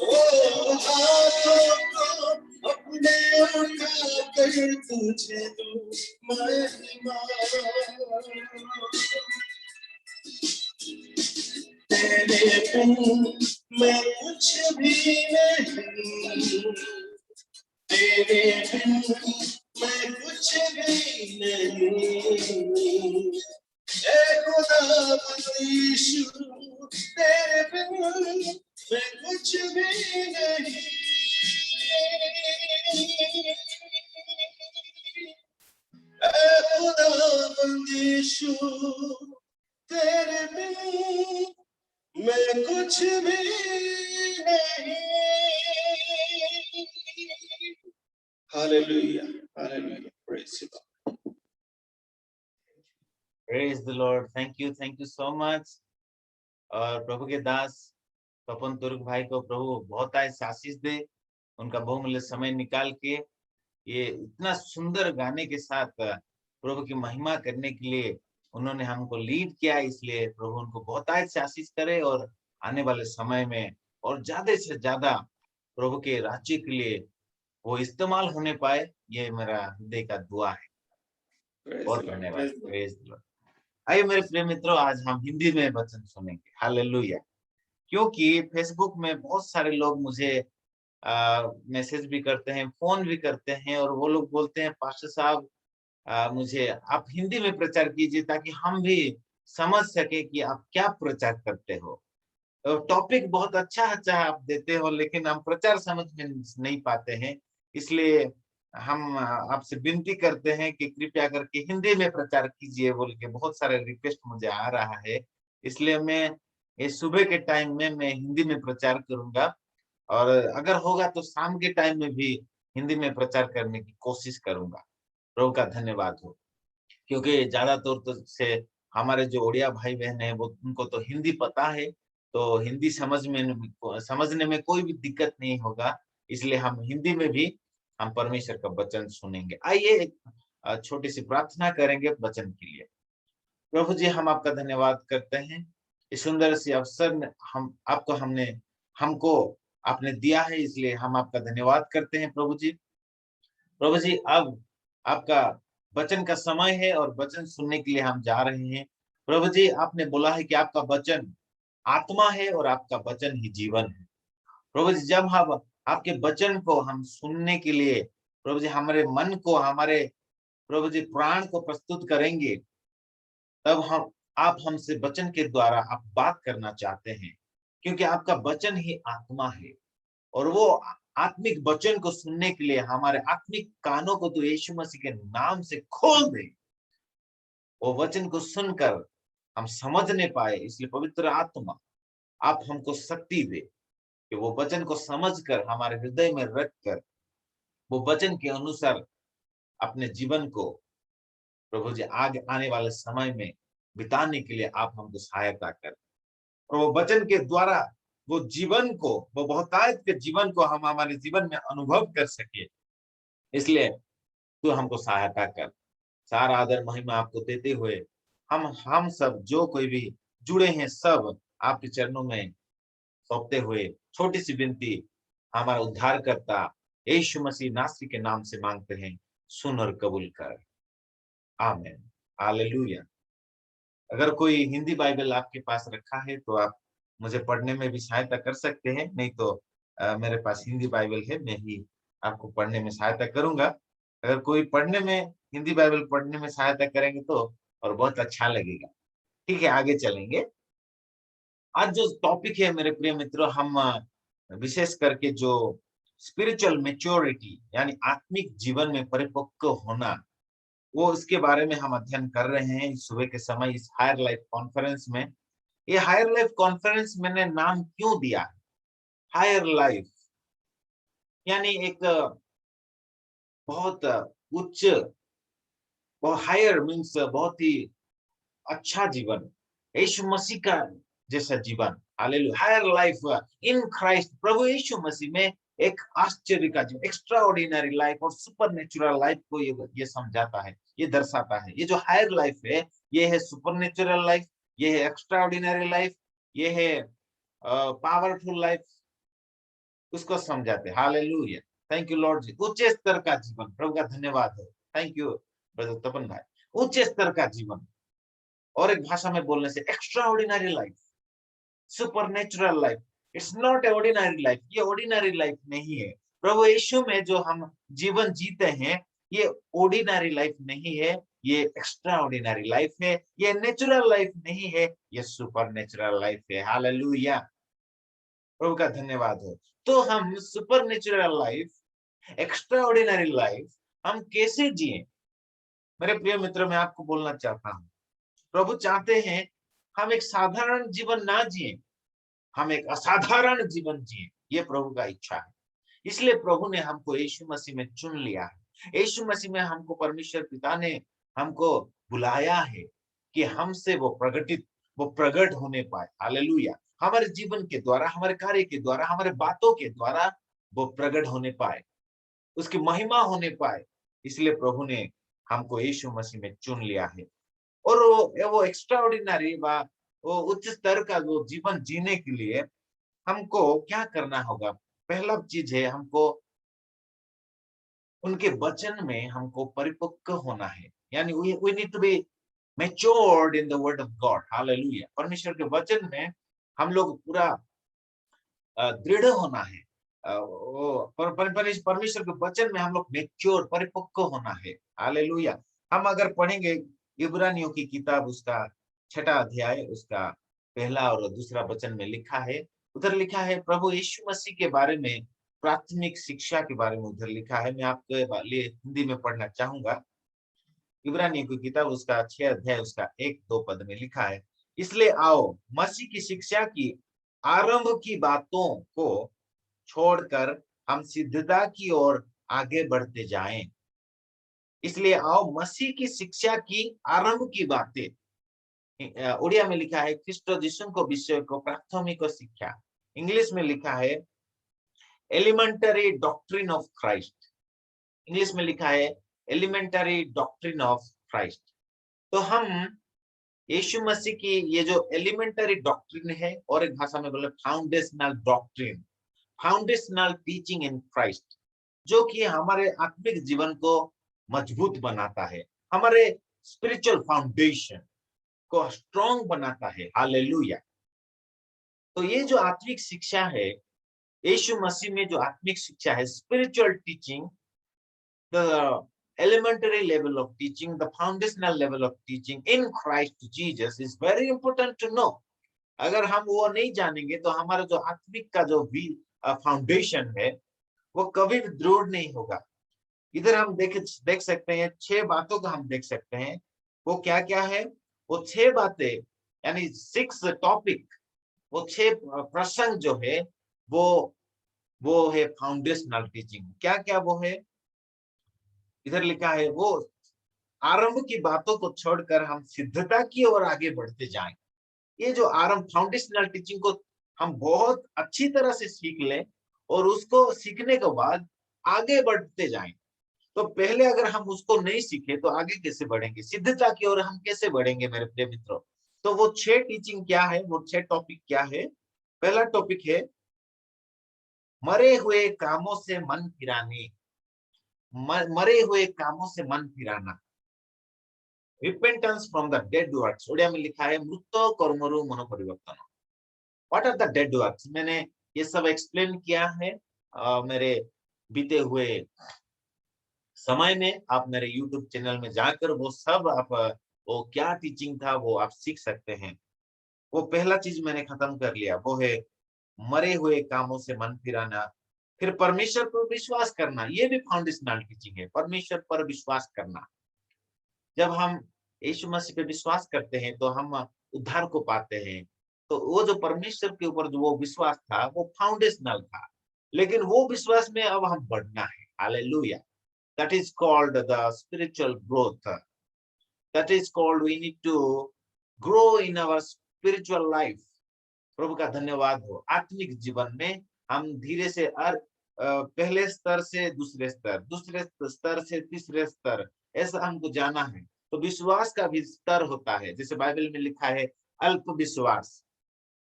ओ हाथों को अपने उठाकर तुझे दूं महिमा। तेरे बिन मैं कुछ भी नहीं, तेरे बिन मैं कुछ भी नहीं। ऐ खुदावंद यीशु, तेरे बिन मैं कुछ भी नहीं। ऐ खुदावंद यीशु, तेरे बिन मैं कुछ भी नहीं। Hallelujah, hallelujah, praise you, Lord. Praise the Lord. Thank you so much. और प्रभु के दास तपन तुर्क भाई को प्रभु बहुत आशीष दे, उनका बहुमूल्य समय निकाल के ये इतना सुंदर गाने के साथ प्रभु की महिमा करने के लिए उन्होंने हमको लीड किया, इसलिए प्रभु उनको बहुत आशीष करे और आने वाले समय में और ज्यादा से ज्यादा प्रभु के राज्य के लिए वो इस्तेमाल होने पाए, ये मेरा हृदय का दुआ है। बहुत धन्यवाद। आइए मेरे प्रिय मित्रों, आज हम हिंदी में वचन सुनेंगे। हालेलुया। क्योंकि फेसबुक में बहुत सारे लोग मुझे मैसेज भी करते हैं, फोन भी करते हैं और वो लोग बोलते हैं पास्टर साहब मुझे आप हिंदी में प्रचार कीजिए ताकि हम भी समझ सके कि आप क्या प्रचार करते हो। तो टॉपिक बहुत अच्छा आप देते हो, लेकिन हम प्रचार समझ में नहीं पाते हैं, इसलिए हम आपसे विनती करते हैं कि कृपया करके हिंदी में प्रचार कीजिए बोल के बहुत सारे रिक्वेस्ट मुझे आ रहा है। इसलिए मैं ये सुबह के टाइम में मैं हिंदी में प्रचार करूंगा और अगर होगा तो शाम के टाइम में भी हिंदी में प्रचार करने की कोशिश करूंगा। प्रभु का धन्यवाद हो, क्योंकि ज्यादातर तो से हमारे जो ओडिया भाई बहन है वो उनको तो हिंदी पता है, तो हिंदी समझने में कोई भी दिक्कत नहीं होगा, इसलिए हम हिंदी में भी हम परमेश्वर का वचन सुनेंगे। आइए एक छोटी सी प्रार्थना करेंगे वचन के लिए। प्रभु जी, हम आपका धन्यवाद करते हैं, इस सुंदर सी अवसर में हमको आपने दिया है, इसलिए हम आपका धन्यवाद करते हैं। प्रभु जी अब आपका वचन का समय है और वचन सुनने के लिए हम जा रहे हैं। प्रभु जी, आपने बोला है कि आपका वचन आत्मा है और आपका वचन ही जीवन है। प्रभु जी, जब हम आपके वचन को हम सुनने के लिए प्रभु जी हमारे मन को, हमारे प्रभु जी प्राण को प्रस्तुत करेंगे, तब हम आप हमसे वचन के द्वारा आप बात करना चाहते हैं, क्योंकि आपका वचन ही आत्मा है। और वो आत्मिक वचन को सुनने के लिए हमारे आत्मिक कानों को तो यीशु मसीह के नाम से खोल दे, वो वचन को सुनकर हम समझने पाए। इसलिए पवित्र आत्मा, आप हमको शक्ति दे कि वो वचन को समझकर हमारे हृदय में रखकर वो वचन के अनुसार अपने जीवन को प्रभु जी आगे आने वाले समय में बिताने के लिए आप हमको सहायता कर, और वो वचन के द्वारा वो जीवन को, वो बहुतायत के जीवन को हम हमारे जीवन में अनुभव कर सके। इसलिए तू हमको सहायता कर। सारा आदर महिमा आपको देते हुए हम सब जो कोई भी जुड़े हैं सब आपके चरणों में सौंपते हुए छोटी सी विनती हमारा उद्धार करता यीशु मसीह नासरी के नाम से मांगते हैं, सुन और कबूल कर। आमीन, हालेलुया। अगर कोई हिंदी बाइबल आपके पास रखा है तो आप मुझे पढ़ने में भी सहायता कर सकते हैं, नहीं तो मेरे पास हिंदी बाइबल है, मैं ही आपको पढ़ने में सहायता करूंगा। अगर कोई पढ़ने में, हिंदी बाइबल पढ़ने में सहायता करेंगे तो और बहुत अच्छा लगेगा। ठीक है, आगे चलेंगे। आज जो टॉपिक है मेरे प्रिय मित्रों, हम विशेष करके जो स्पिरिचुअल मैच्योरिटी यानी आत्मिक जीवन में परिपक्व होना, वो इसके बारे में हम अध्ययन कर रहे हैं इस सुबह के समय इस हायर लाइफ कॉन्फ्रेंस में। ये हायर लाइफ कॉन्फ्रेंस मैंने नाम क्यों दिया है हायर लाइफ, यानी एक बहुत उच्च, हायर मीन्स बहुत ही अच्छा जीवन, यीशु मसीह का जैसा जीवन। Hallelujah. Higher life in Christ, प्रभु यीशु मसीह में एक आश्चर्य का जीवन, एक्स्ट्रा ऑर्डिनरी लाइफ और सुपर नेचुरल लाइफ को ये समझाता है, ये दर्शाता है। ये जो हायर लाइफ है, ये है सुपर नेचुरल लाइफ, ये है एक्स्ट्रा ऑर्डिनरी लाइफ, ये है पावरफुल लाइफ, उसको समझाते हैं। हालेलुया, थैंक यू लॉर्ड जी। उच्च स्तर का जीवन, प्रभु का धन्यवाद है। थैंक यू ब्रदर तपन भाई। उच्च स्तर का जीवन, और एक भाषा में बोलने से extra ordinary life, super natural life. It's not a ordinary life, ये ऑर्डिनरी लाइफ नहीं है। प्रभु यीशु में जो हम जीवन जीते हैं, ये ऑर्डिनरी लाइफ नहीं है, ये एक्स्ट्रा ऑर्डिनरी लाइफ है, ये नेचुरल लाइफ नहीं है, ये सुपर नेचुरल लाइफ है। हालेलुया, प्रभु का धन्यवाद हो। तो हम super natural life, extra ordinary life हम कैसे जिए? मेरे प्रिय मित्र, मैं आपको बोलना चाहता हूँ, प्रभु चाहते हैं हम एक साधारण जीवन ना जिए, हम एक असाधारण जीवन जिए। ये प्रभु का इच्छा है। इसलिए प्रभु ने हमको यीशु मसीह में चुन लिया है। यीशु मसीह में हमको परमेश्वर पिता ने हमको बुलाया है कि हमसे वो प्रकट होने पाए। हालेलुया, हमारे जीवन के द्वारा, हमारे कार्य के द्वारा, हमारे बातों के द्वारा वो प्रकट होने पाए, उसकी महिमा होने पाए। इसलिए प्रभु ने हमको यीशु मसीह में चुन लिया है। और वो एक्स्ट्रा ऑर्डिनरी, वो उच्च स्तर का जो जीवन जीने के लिए हमको क्या करना होगा? पहला चीज है, हमको उनके वचन में हमको परिपक्व होना है, यानी we need to be matured in the word of God. Hallelujah, परमेश्वर के वचन में हम लोग पूरा दृढ़ होना है। परमेश्वर के वचन में हम लोग मैच्योर, परिपक्व होना है। हालेलुया। हम अगर पढ़ेंगे इब्रानियों की किताब, उसका 6वां अध्याय, उसका पहला और दूसरा वचन में लिखा है, उधर लिखा है प्रभु यीशु मसीह के बारे में, प्राथमिक शिक्षा के बारे में उधर लिखा है। मैं आपके लिए हिंदी में पढ़ना चाहूंगा। इब्रानियों की किताब, उसका 6 अध्याय, उसका 1-2 पद में लिखा है, इसलिए आओ मसीह की शिक्षा की आरंभ की बातों को छोड़कर हम सिद्धता की ओर आगे बढ़ते जाएं। इसलिए आओ मसीह की शिक्षा की आरंभ की बातें, उड़िया में लिखा है ख्रिस्ट जीशु को विषय को प्राथमिक शिक्षा, इंग्लिश में लिखा है elementary doctrine of Christ, English में लिखा है एलिमेंटरी डॉक्ट्रिन ऑफ क्राइस्ट। तो हम यीशु मसीह की ये जो एलिमेंटरी डॉक्ट्रिन है, और एक भाषा में बोले foundational doctrine, foundational teaching in Christ, जो कि हमारे आत्मिक जीवन को मजबूत बनाता है, हमारे स्पिरिचुअल फाउंडेशन को स्ट्रॉन्ग बनाता है। हालेलुया। तो ये जो आत्मिक शिक्षा है, यीशु मसीह में जो आत्मिक शिक्षा है, spiritual teaching, the elementary level of teaching, the foundational level of teaching in Christ Jesus is very important to know. अगर हम वो नहीं जानेंगे तो हमारा जो आत्मिक का जो भी फाउंडेशन है वो कभी भी दृढ़ नहीं होगा। इधर हम देख सकते हैं 6 बातों को हम देख सकते हैं। वो क्या क्या है? वो 6 बातें यानी 6 टॉपिक, वो 6 प्रसंग जो है वो है फाउंडेशनल टीचिंग। क्या क्या वो है? इधर लिखा है वो आरंभ की बातों को छोड़कर हम सिद्धता की ओर आगे बढ़ते जाएं। ये जो आरंभ फाउंडेशनल टीचिंग को हम बहुत अच्छी तरह से सीख लें और उसको सीखने के बाद आगे बढ़ते जाएं। तो पहले अगर हम उसको नहीं सीखे तो आगे कैसे बढ़ेंगे? सिद्धता की ओर हम कैसे बढ़ेंगे मेरे प्रिय मित्रों? तो वो 6 टीचिंग क्या है, वो 6 टॉपिक क्या है? पहला टॉपिक है मरे हुए कामों से मन फिराने। मरे हुए कामों से मन फिराना, repentance from the dead works. Odia में लिखा है मृत कर्मरु मन परिवर्तन। What are the dead works? मैंने ये सब एक्सप्लेन किया है मेरे बीते हुए समय में। आप मेरे YouTube चैनल में जाकर वो सब आप वो क्या टीचिंग था वो आप सीख सकते हैं। वो पहला चीज मैंने खत्म कर लिया, वो है मरे हुए कामों से मन फिराना। फिर परमेश्वर पर विश्वास करना, ये भी फाउंडेशनल टीचिंग है, परमेश्वर पर विश्वास करना। जब हम यीशु मसीह पे विश्वास करते हैं तो हम उद्धार को पाते हैं। तो वो जो परमेश्वर के ऊपर जो वो विश्वास था वो फाउंडेशनल था, लेकिन वो विश्वास में अब हम बढ़ना है। Hallelujah. That is called the spiritual growth. That is called we need to grow in our spiritual life. प्रभु का धन्यवाद हो। आत्मिक जीवन में हम धीरे से पहले स्तर से दूसरे स्तर, दूसरे स्तर से तीसरे स्तर, ऐसा हमको जाना है। तो विश्वास का भी स्तर होता है, जैसे बाइबल में लिखा है अल्प विश्वास,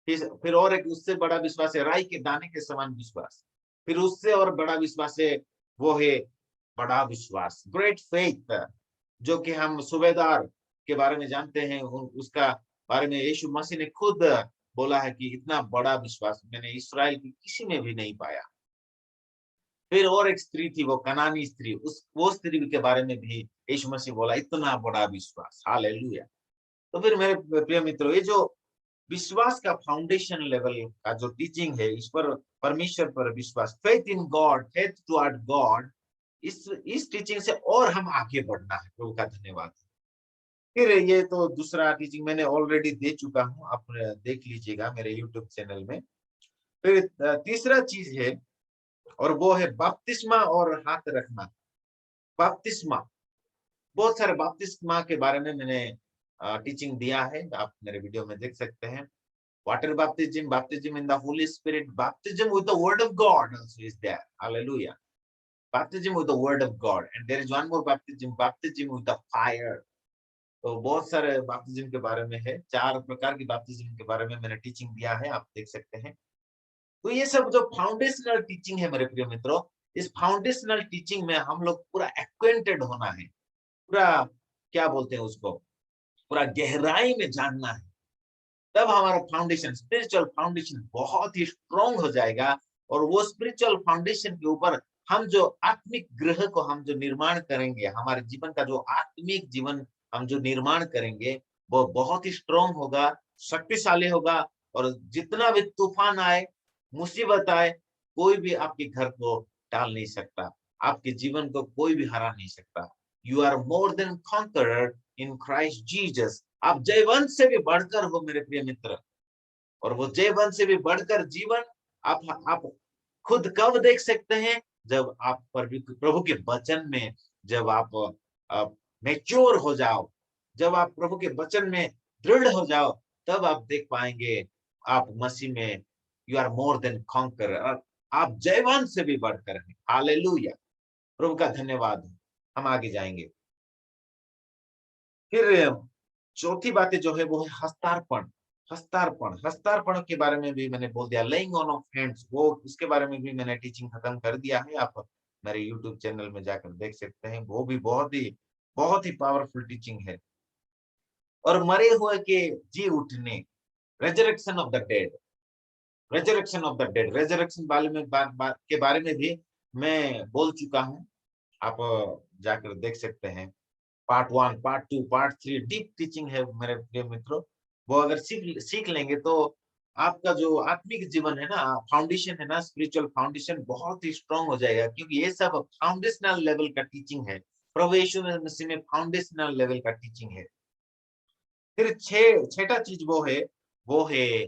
फिर और एक उससे बड़ा विश्वास है राई के दाने के समान विश्वास, फिर उससे और बड़ा विश्वास है वो है बड़ा विश्वास, ग्रेट फेथ, जो कि हम सूबेदार के बारे में जानते हैं। उसका बारे में यीशु मसीह ने खुद बोला है कि इतना बड़ा विश्वास मैंने इस्राएल की किसी में भी नहीं पाया। फिर और एक स्त्री थी, वो कनानी स्त्री, वो स्त्री के बारे में भी यीशु मसीह बोला इतना बड़ा विश्वास। हालेलुया। तो फिर मेरे प्रिय मित्रों, ये जो विश्वास का फाउंडेशन लेवल का जो टीचिंग है, इस पर परमेश्वर पर विश्वास, faith in God, faith toward God, इस टीचिंग से और हम आगे बढ़ना है। प्रभु का धन्यवाद। फिर ये तो दूसरा टीचिंग मैंने ऑलरेडी दे चुका हूँ, आप देख लीजिएगा मेरे YouTube चैनल में। फिर तीसरा चीज है और वो है बपतिस्मा और हाथ रखना। बपतिस्मा, बहुत सारे बपतिस्मा के बारे में मैंने टीचिंग दिया है, आप मेरे वीडियो में देख सकते हैं। Water baptism, baptism in the Holy Spirit, baptism with the Word of God also is there. Hallelujah. Baptism with the Word of God, and there is one more baptism, baptism with the fire. तो बहुत सारे baptism के बारे में है, 4 प्रकार की baptism के बारे में मैंने टीचिंग दिया है, आप देख सकते हैं। तो ये सब जो फाउंडेशनल टीचिंग है मेरे प्रिय मित्रों, इस फाउंडेशनल टीचिंग में हम लोग पूरा एक्वेंटेड होना है, पूरा क्या बोलते हैं उसको, पूरा गहराई में जानना है। तब हमारा फाउंडेशन, स्पिरिचुअल फाउंडेशन बहुत ही स्ट्रॉन्ग हो जाएगा। और वो स्पिरिचुअल फाउंडेशन के ऊपर हम जो आत्मिक ग्रह को हम जो निर्माण करेंगे, हमारे जीवन का जो आत्मिक जीवन हम जो निर्माण करेंगे वो बहुत ही स्ट्रॉन्ग होगा, शक्तिशाली होगा। और जितना भी तूफान आए, मुसीबत आए, कोई भी आपके घर को टाल नहीं सकता, आपके जीवन को कोई भी हरा नहीं सकता। You are more than conqueror in Christ Jesus. आप जयवंत से भी बढ़कर हो मेरे प्रिय मित्र। और वो जयवंत से भी बढ़कर जीवन आप खुद कब देख सकते हैं? जब आप प्रभु के वचन में, जब आप मैच्योर हो जाओ, जब आप प्रभु के वचन में दृढ़ हो जाओ, तब आप देख पाएंगे आप मसीह में you are more than conqueror, आप जयवंत से भी बढ़कर हैं। हालेलुया। प्रभु का धन्यवाद। हम आगे जाएंगे। फिर चौथी बातें जो है वो है हस्तार्पण। हस्तार्पण के बारे में भी मैंने बोल दिया, लेइंग ऑन ऑफ हैंड्स, वो उसके बारे में भी मैंने टीचिंग खत्म कर दिया है। आप मेरे YouTube चैनल में जाकर देख सकते हैं, वो भी बहुत ही बहुत ही पावरफुल टीचिंग है। और मरे हुए के जी उठने, resurrection of the dead, resurrection of the dead, resurrection के बारे में भी मैं बोल चुका हूँ। आप जाकर देख सकते हैं। Part 1, part 2, part 3 deep teaching है मेरे प्रिय मित्रों। वो अगर सीख सीख लेंगे तो आपका जो आत्मिक जीवन है ना, फाउंडेशन है ना, स्पिरिचुअल फाउंडेशन बहुत ही स्ट्रांग हो जाएगा, क्योंकि ये सब फाउंडेशनल लेवल का टीचिंग है। प्रभु यीशु मसीह में फाउंडेशनल लेवल का टीचिंग है। फिर छठा चीज वो है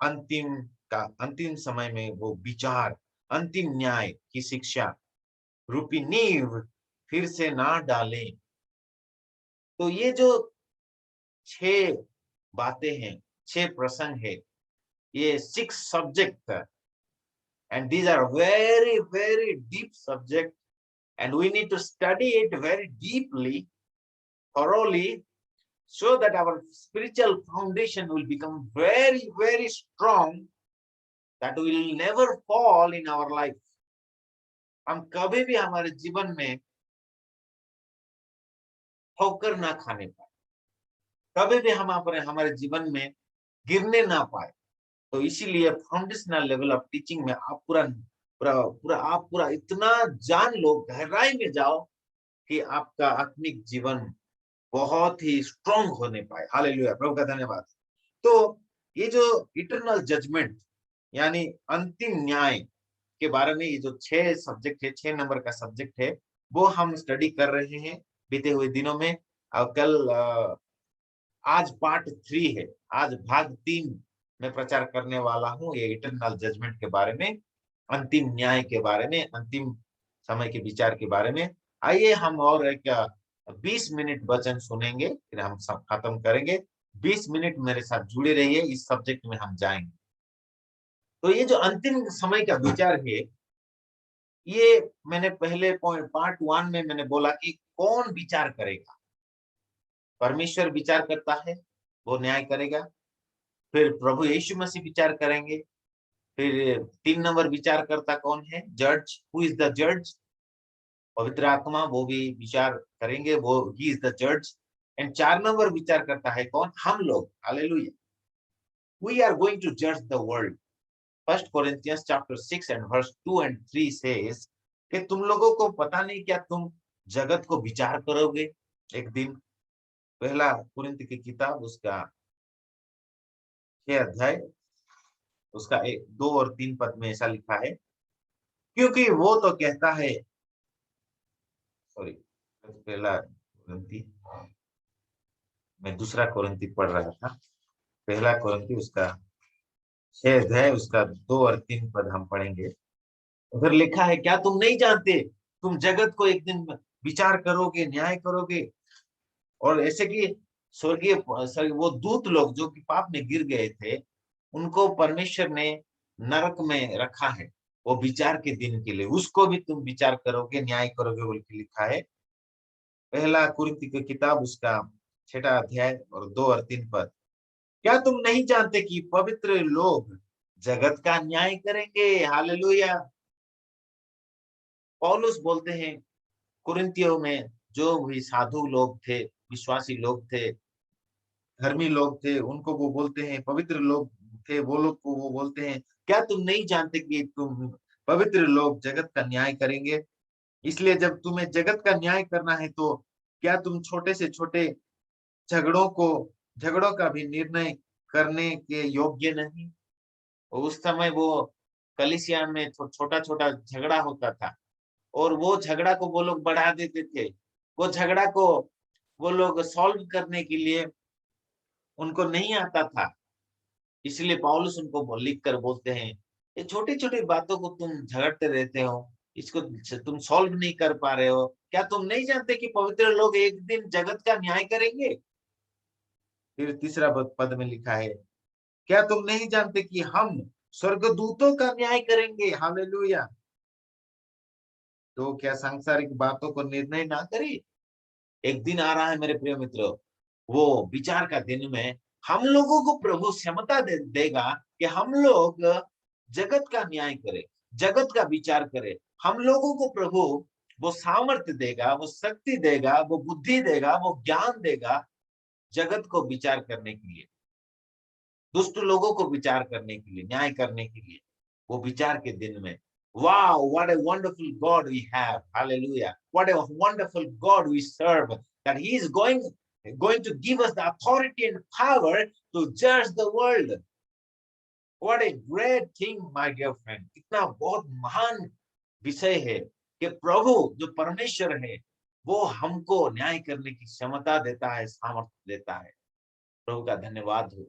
अंतिम का, अंतिम समय में वो विचार, अंतिम न्याय की शिक्षा रूपी नींव फिर से ना डालें। तो ये जो 6 बातें हैं, 6 प्रसंग है, ये 6 subject, and these are very very deep subject, and we need to study it very deeply, thoroughly, so that our spiritual foundation will become very very strong, that we will never fall in our life. हम कभी भी हमारे जीवन में ठोकर ना खाने पाए, कभी भी हम हमारे जीवन में गिरने ना पाए। तो इसीलिए फाउंडेशनल लेवल ऑफ टीचिंग में आप पूरा इतना जान लो, गहराई में जाओ कि आपका आत्मिक जीवन बहुत ही स्ट्रांग होने पाए। हालेलुया, प्रभु का धन्यवाद। तो ये जो इटरनल जजमेंट यानी अंतिम न्याय के बारे में, ये जो 6 सब्जेक्ट है, 6 नंबर का सब्जेक्ट है, वो हम स्टडी कर रहे हैं बीते हुए दिनों में। और कल आज पार्ट 3 है, आज भाग 3 में प्रचार करने वाला हूँ ये इटरनल जजमेंट के बारे में, अंतिम न्याय के बारे में, अंतिम समय के विचार के बारे में। आइए हम और एक 20 मिनट वचन सुनेंगे, फिर हम सब खत्म करेंगे। 20 मिनट मेरे साथ जुड़े रहिए, इस सब्जेक्ट में हम जाएंगे। तो ये जो अंतिम समय का विचार है, ये मैंने पहले पार्ट 1 में मैंने बोला कि कौन विचार करेगा। परमेश्वर विचार करता है, वो न्याय करेगा। फिर प्रभु यीशु मसीह विचार करेंगे। फिर 3 नंबर विचार करता कौन है? जज। हु इज द जज? पवित्र आत्मा, वो भी विचार करेंगे, वो ही इज द जज। एंड 4 नंबर विचार करता है कौन? हम लोग। Hallelujah, we are going to जज the world. First Corinthians chapter 6 and verse 2 and 3 says कि तुम लोगों को पता नहीं क्या तुम जगत को विचार करोगे एक दिन। पहला कुरिन्थ की किताब उसका 6 अध्याय उसका 1, 2 और 3 पद में ऐसा लिखा है, क्योंकि वो तो कहता है, सॉरी, पहला कुरिन्थी, मैं दूसरा कुरिन्थी पढ़ रहा था। पहला कुरिन्थी उसका 6 अध्याय उसका 2 और 3 पद हम पढ़ेंगे। उधर लिखा है, क्या तुम नहीं जानते तुम जगत को एक दिन विचार करोगे, न्याय करोगे। और ऐसे कि स्वर्गीय वो दूत लोग जो कि पाप में गिर गए थे, उनको परमेश्वर ने नरक में रखा है, वो विचार के दिन के लिए। उसको भी तुम विचार करोगे, न्याय करोगे बोल के लिखा है। पहला कुरिन्थी की किताब उसका 6 अध्याय और 2 और 3 पद। क्या तुम नहीं जानते कि पवित्र लोग जगत का न्याय करेंगे? हालेलुया। पौलुस बोलते हैं कुरिन्थियों में जो भी साधु लोग थे, विश्वासी लोग थे, धर्मी लोग थे, उनको वो बोलते हैं, पवित्र लोग थे वो लोग को वो बोलते हैं, क्या तुम नहीं जानते कि तुम पवित्र लोग जगत का न्याय करेंगे? इसलिए जब तुम्हें जगत का न्याय करना है तो क्या तुम छोटे से छोटे झगड़ों का भी निर्णय करने के योग्य नहीं? उस समय वो कलीसिया में छोटा छोटा झगड़ा होता था, और वो झगड़ा को वो लोग बढ़ा देते थे। वो झगड़ा को वो लोग सॉल्व करने के लिए उनको नहीं आता था। इसलिए पौलुस उनको लिख कर बोलते हैं, ये छोटी छोटी बातों को तुम झगड़ते रहते हो, इसको तुम सॉल्व नहीं कर पा रहे हो। क्या तुम नहीं जानते कि पवित्र लोग एक दिन जगत का न्याय करेंगे? फिर तीसरा पद में लिखा है, क्या तुम नहीं जानते कि हम स्वर्गदूतों का न्याय करेंगे? हालेलुया। तो क्या सांसारिक बातों को निर्णय ना करे? एक दिन आ रहा है मेरे प्रिय मित्रों, वो विचार का दिन में हम लोगों को प्रभु क्षमता देगा कि हम लोग जगत का न्याय करें, जगत का विचार करें। हम लोगों को प्रभु वो सामर्थ्य देगा, वो शक्ति देगा, वो बुद्धि देगा, वो ज्ञान देगा जगत को विचार करने के लिए, दुष्ट लोगों को विचार करने के लिए, न्याय करने के लिए, वो विचार के दिन में। Wow, what a wonderful God we have. Hallelujah. What a wonderful God we serve, that he is going to give us the authority and power to judge the world. What a great thing, my dear friend. कितना बहुत महान विषय है कि प्रभु जो परमेश्वर है वो हमको न्याय करने की क्षमता देता है, सामर्थ्य देता है। प्रभु का धन्यवाद हो।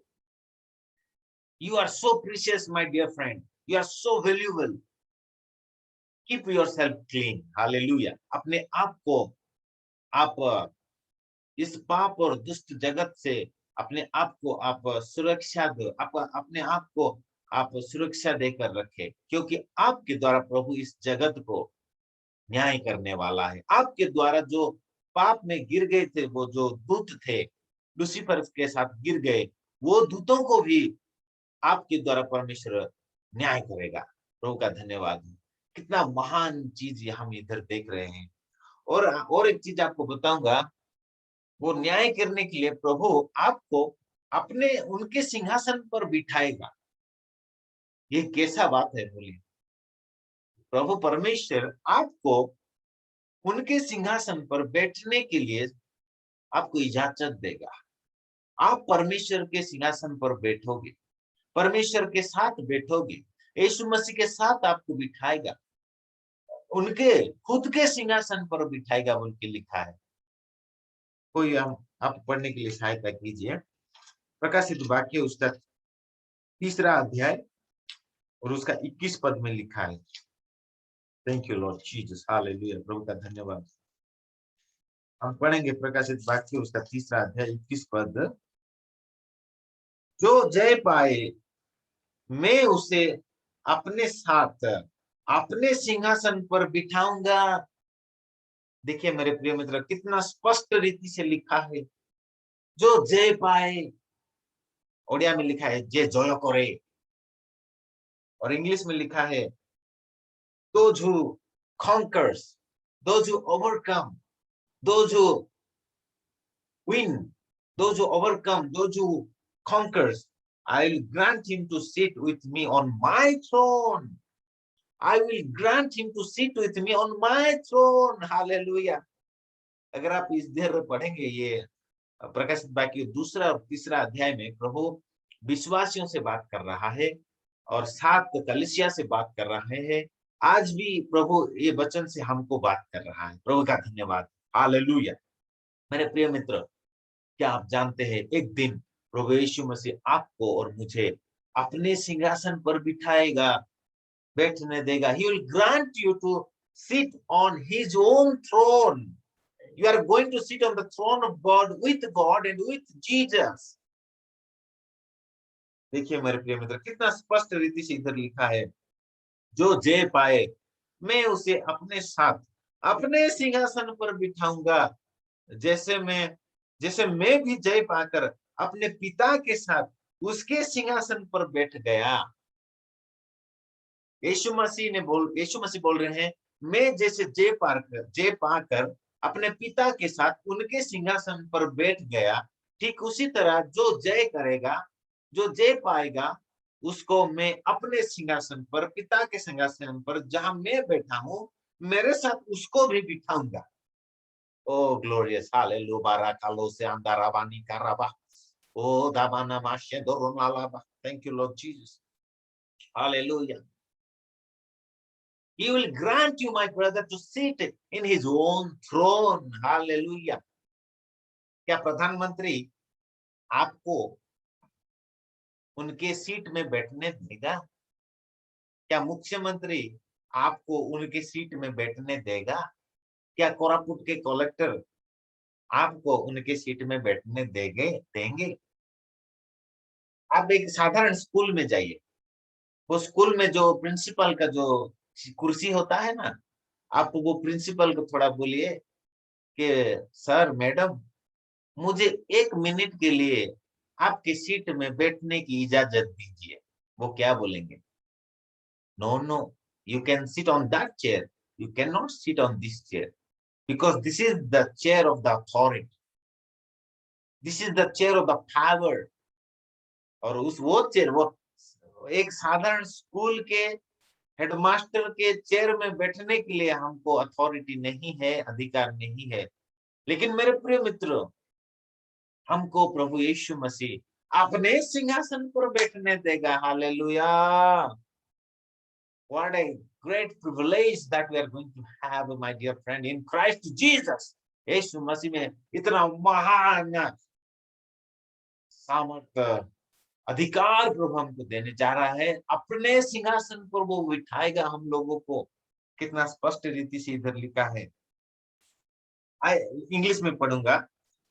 You are so precious, my dear friend. You are so valuable. Keep yourself clean. Hallelujah. अपने आप को आप इस पाप और दुष्ट जगत से अपने आप को आप सुरक्षा दो, आप अपने आप को आप सुरक्षा देकर रखे, क्योंकि आपके द्वारा प्रभु इस जगत को न्याय करने वाला है। आपके द्वारा जो पाप में गिर गए थे, वो जो दूत थे लूसीफर के साथ गिर गए, वो दूतों को भी आपके द्वारा परमेश्वर न्याय करेगा। प्रभु का धन्यवाद है। कितना महान चीज हम इधर देख रहे हैं। और एक चीज आपको बताऊंगा, वो न्याय करने के लिए प्रभु आपको अपने उनके सिंहासन पर बिठाएगा। ये कैसा बात है बोलिए। प्रभु परमेश्वर आपको उनके सिंहासन पर बैठने के लिए आपको इजाजत देगा। आप परमेश्वर के सिंहासन पर बैठोगे, परमेश्वर के साथ बैठोगे, यीशु मसीह के साथ आपको बिठाएगा, उनके खुद के सिंहासन पर बिठाएगा बोल के लिखा है। कोई आप पढ़ने के लिए सहायता कीजिए। प्रकाशित वाक्य उसका 3 अध्याय और उसका 21 पद में लिखा है। Thank you Lord Jesus, hallelujah. प्रभु का धन्यवाद। हम पढ़ेंगे प्रकाशित वाक्य उसका 3 अध्याय 21 पद। जो जय पाए मैं उसे अपने साथ अपने सिंहासन पर बिठाऊंगा। देखिए मेरे प्रिय मित्र, कितना स्पष्ट रीति से लिखा है। जो जय पाए, ओडिया में लिखा है जे जय करे, और इंग्लिश में लिखा है those who conquers, those who overcome, those who win, those who overcome, those who conquers, I will grant him to sit with me on my throne. I will grant him to sit with me on my throne. Hallelujah. अगर आप इस देर पढ़ेंगे ये प्रकाशित वाक्य 2 और 3 अध्याय में, प्रभु विश्वासियों से बात कर रहा है और 7 कलीसिया से बात कर रहे हैं। आज भी प्रभु ये वचन से हमको बात कर रहा है। प्रभु का धन्यवाद। हालेलुया। मेरे प्रिय मित्र, क्या आप जानते हैं एक दिन प्रभु यीशु मसीह आपको और मुझे अपने सिंहासन पर बिठाएगा, बैठने देगा। He will grant you to sit on his own throne. You are going to sit on the throne of God and with Jesus. देखिए मेरे प्रिय मित्र, कितना स्पष्ट रीति से इधर लिखा है, जो जय पाए मैं उसे अपने साथ अपने सिंहासन पर बिठाऊंगा, जैसे मैं भी जय पाकर अपने पिता के साथ उसके सिंहासन पर बैठ गया। यीशु मसीह बोल रहे हैं, मैं जैसे जय पाकर अपने पिता के साथ उनके सिंहासन पर बैठ गया, ठीक उसी तरह जो जय करेगा, जो जय पाएगा, उसको मैं अपने सिंहासन पर, पिता के सिंहासन पर जहां मैं बैठा हूं, मेरे साथ उसको भी बिठाऊंगा। ओ ग्लोरियस, हालेलुया, बाराकालो से अंदाराबानी कराबा, ओ दाबाना माशे दोरोनालाबा। Thank you Lord Jesus, hallelujah. He will grant you, my brother, to sit in his own throne. Hallelujah. क्या प्रधानमंत्री आपको उनके सीट में बैठने देगा? क्या मुख्यमंत्री आपको उनके सीट में बैठने देगा? क्या कोरापुट के कलेक्टर आपको उनके सीट में बैठने देंगे? आप एक साधारण स्कूल में जाइए, वो स्कूल में जो प्रिंसिपल का जो कुर्सी होता है ना, आप वो प्रिंसिपल को थोड़ा बोलिए कि सर मैडम मुझे 1 मिनट के लिए आपके सीट में बैठने की इजाजत दीजिए। वो क्या बोलेंगे? No, you can sit on that chair, You cannot sit on this chair because this is the chair of the authority. This is the chair of the power. और वो चेयर, वो एक साधारण स्कूल के हेडमास्टर के chair में बैठने के लिए हमको अथॉरिटी नहीं है, अधिकार नहीं है। लेकिन मेरे प्रिय मित्रों, हमको प्रभु यीशु मसीह अपने सिंहासन पर बैठने देगा। Hallelujah! What a great privilege that we are going to have, my dear friend, in Christ Jesus. यीशु मसीह में इतना महान सामर्थ अधिकार प्रभु हमको देने जा रहा है। अपने सिंहासन पर वो बिठाएगा हम लोगों को। कितना स्पष्ट रीति से इधर लिखा है। इंग्लिश में पढ़ूंगा।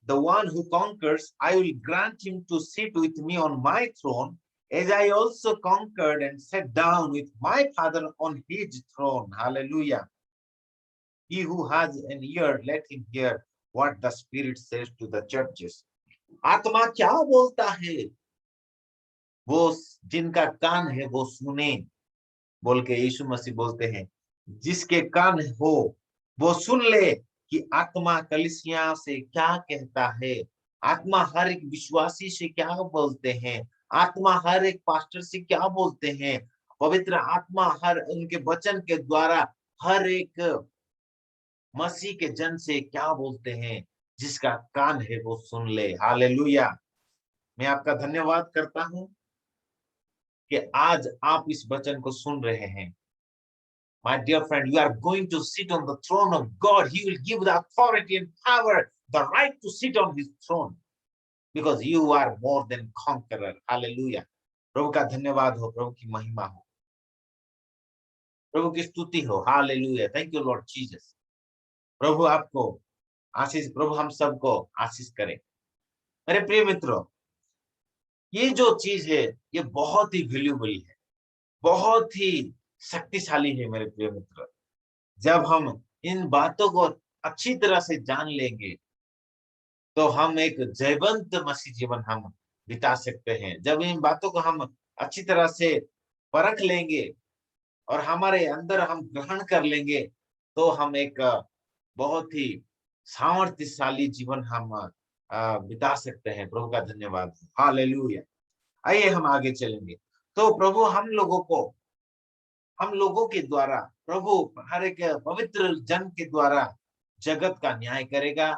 The one who conquers, I will grant him to sit with me on my throne, as I also conquered and sat down with my Father on his throne. Hallelujah. He who has an ear, let him hear what the Spirit says to the churches. आत्मा क्या बोलता है? वो जिनका कान है वो सुने, बोल के यीशु मसीह बोलते हैं। जिसके कान हो वो सुन ले कि आत्मा कलीसिया से क्या कहता है। आत्मा हर एक विश्वासी से क्या बोलते हैं। आत्मा हर एक पास्टर से क्या बोलते हैं। पवित्र आत्मा हर उनके वचन के द्वारा हर एक मसीह के जन से क्या बोलते हैं। जिसका कान है वो सुन ले। हालेलुया! मैं आपका धन्यवाद करता हूं कि आज आप इस वचन को सुन रहे हैं। My dear friend, you are going to sit on the throne of God. He will give the authority and power, the right to sit on his throne, because you are more than conqueror. Hallelujah. प्रभु का धन्यवाद हो, प्रभु की महिमा हो, प्रभु की स्तुति हो। Hallelujah. Thank you, Lord Jesus. प्रभु आपको आशीष, प्रभु हम सबको आशीष करे। मेरे प्रिय मित्रों, ये जो चीज है ये बहुत ही वैल्यूएबल है, बहुत ही शक्तिशाली है। मेरे प्रिय मित्र, जब हम इन बातों को अच्छी तरह से जान लेंगे तो हम एक जयवंत मसीह जीवन हम बिता सकते हैं। जब इन बातों को हम अच्छी तरह से परख लेंगे और हमारे अंदर हम ग्रहण कर लेंगे तो हम एक बहुत ही सामर्थ्यशाली जीवन हम बिता सकते हैं। प्रभु का धन्यवाद। हालेलुया! आइए हम आगे चलेंगे। तो प्रभु हम लोगों के द्वारा, प्रभु हर एक पवित्र जन के द्वारा जगत का न्याय करेगा।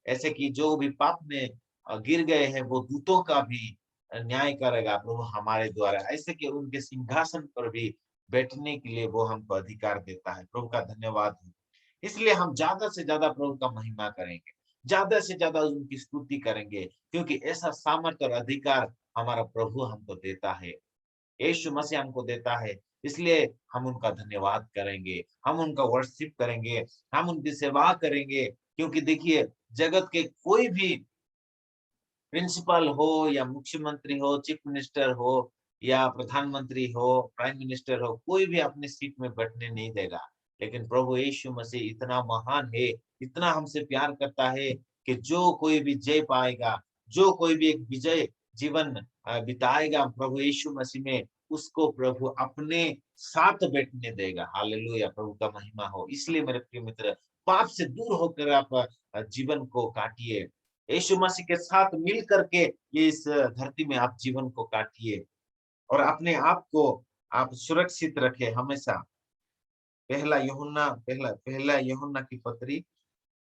ऐसे कि जो भी पाप में गिर गए हैं वो दूतों का भी न्याय करेगा प्रभु हमारे द्वारा। ऐसे कि उनके सिंहासन पर भी बैठने के लिए वो हमको अधिकार देता है। प्रभु का धन्यवाद हो। इसलिए हम ज्यादा से ज्यादा प्रभु का महिमा करेंगे, ज्यादा से ज्यादा उनकी स्तुति करेंगे, क्योंकि ऐसा सामर्थ्य और अधिकार हमारा प्रभु हमको देता है, यीशु मसीह हमको देता है। इसलिए हम उनका धन्यवाद करेंगे, हम उनका वर्शिप करेंगे, हम उनकी सेवा करेंगे। क्योंकि देखिए, जगत के कोई भी प्रिंसिपल हो या मुख्यमंत्री हो, चीफ मिनिस्टर हो या प्रधानमंत्री हो, प्राइम मिनिस्टर हो, कोई भी अपनी सीट में बैठने नहीं देगा। लेकिन प्रभु यीशु मसीह इतना महान है, इतना हमसे प्यार करता है कि जो कोई भी जय पाएगा, जो कोई भी एक विजय जीवन बिताएगा प्रभु यीशु मसीह में, उसको प्रभु अपने साथ बैठने देगा। हालेलुया! प्रभु का महिमा हो। इसलिए मेरे प्रिय मित्र, पाप से दूर होकर आप जीवन को काटिए, यीशु मसीह के साथ मिल करके ये इस धरती में आप जीवन को काटिए और अपने आप को आप सुरक्षित रखे हमेशा। पहला यूहन्ना की पत्री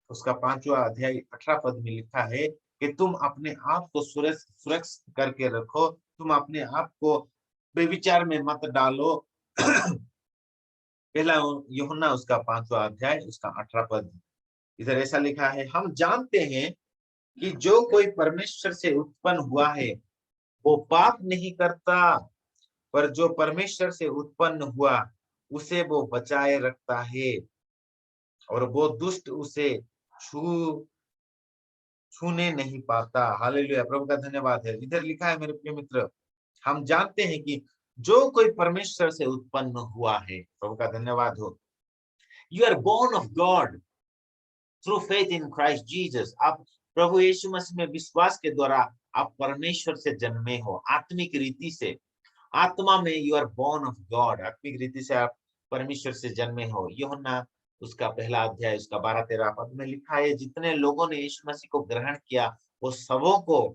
उसका 5वां अध्याय 18 पद में लिखा है कि तुम अपने आप को सुरक्षित करके रखो, तुम अपने आप को बेविचार में मत डालो। पहला यूहन्ना उसका 5वां अध्याय उसका 18 पद। इधर ऐसा लिखा है, हम जानते हैं कि जो कोई परमेश्वर से उत्पन्न हुआ है वो पाप नहीं करता, पर जो परमेश्वर से उत्पन्न हुआ उसे वो बचाए रखता है और वो दुष्ट उसे छूने नहीं पाता। हालेलुया! प्रभु का धन्यवाद है। इधर लिखा है मेरे प्रिय मित्र, हम जानते हैं कि जो कोई परमेश्वर से उत्पन्न हुआ है, प्रभु का धन्यवाद हो। You are born of God through faith in Christ Jesus. आप प्रभु यीशु मसीह में विश्वास के द्वारा आप परमेश्वर से जन्मे हो, आत्मिक रीति से, आत्मा में। You are born of God, आत्मिक रीति से आप परमेश्वर से जन्मे हो। यूहन्ना उसका पहला अध्याय उसका 12-13 पद में लिखा है, जितने लोगों ने यीशु मसीह को ग्रहण किया वो सबों को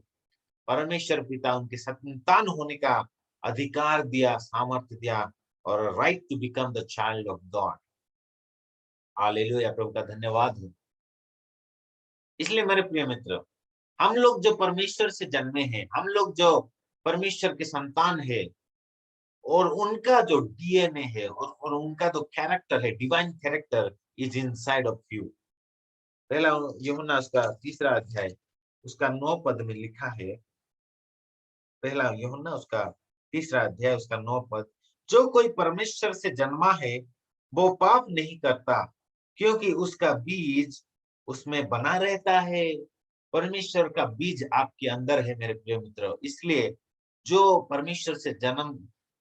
परमेश्वर पिता उनके संतान होने का अधिकार दिया, सामर्थ्य दिया और right to become the child of God. Hallelujah, प्रभु का धन्यवाद हो। इसलिए मेरे प्रिय मित्र, हम लोग जो परमेश्वर से जन्मे हैं, हम लोग जो परमेश्वर के संतान है और उनका जो डीएनए है और उनका जो कैरेक्टर है, divine character is inside of you. पहला यूहन्ना उसका 3 अध्याय उसका 9 पद में लिखा है, पहला यूहन्ना उसका 3 अध्याय उसका 9 पद, जो कोई परमेश्वर से जन्मा है वो पाप नहीं करता, क्योंकि उसका बीज उसमें बना रहता है। परमेश्वर का बीज आपके अंदर है मेरे प्रिय मित्र। इसलिए जो परमेश्वर से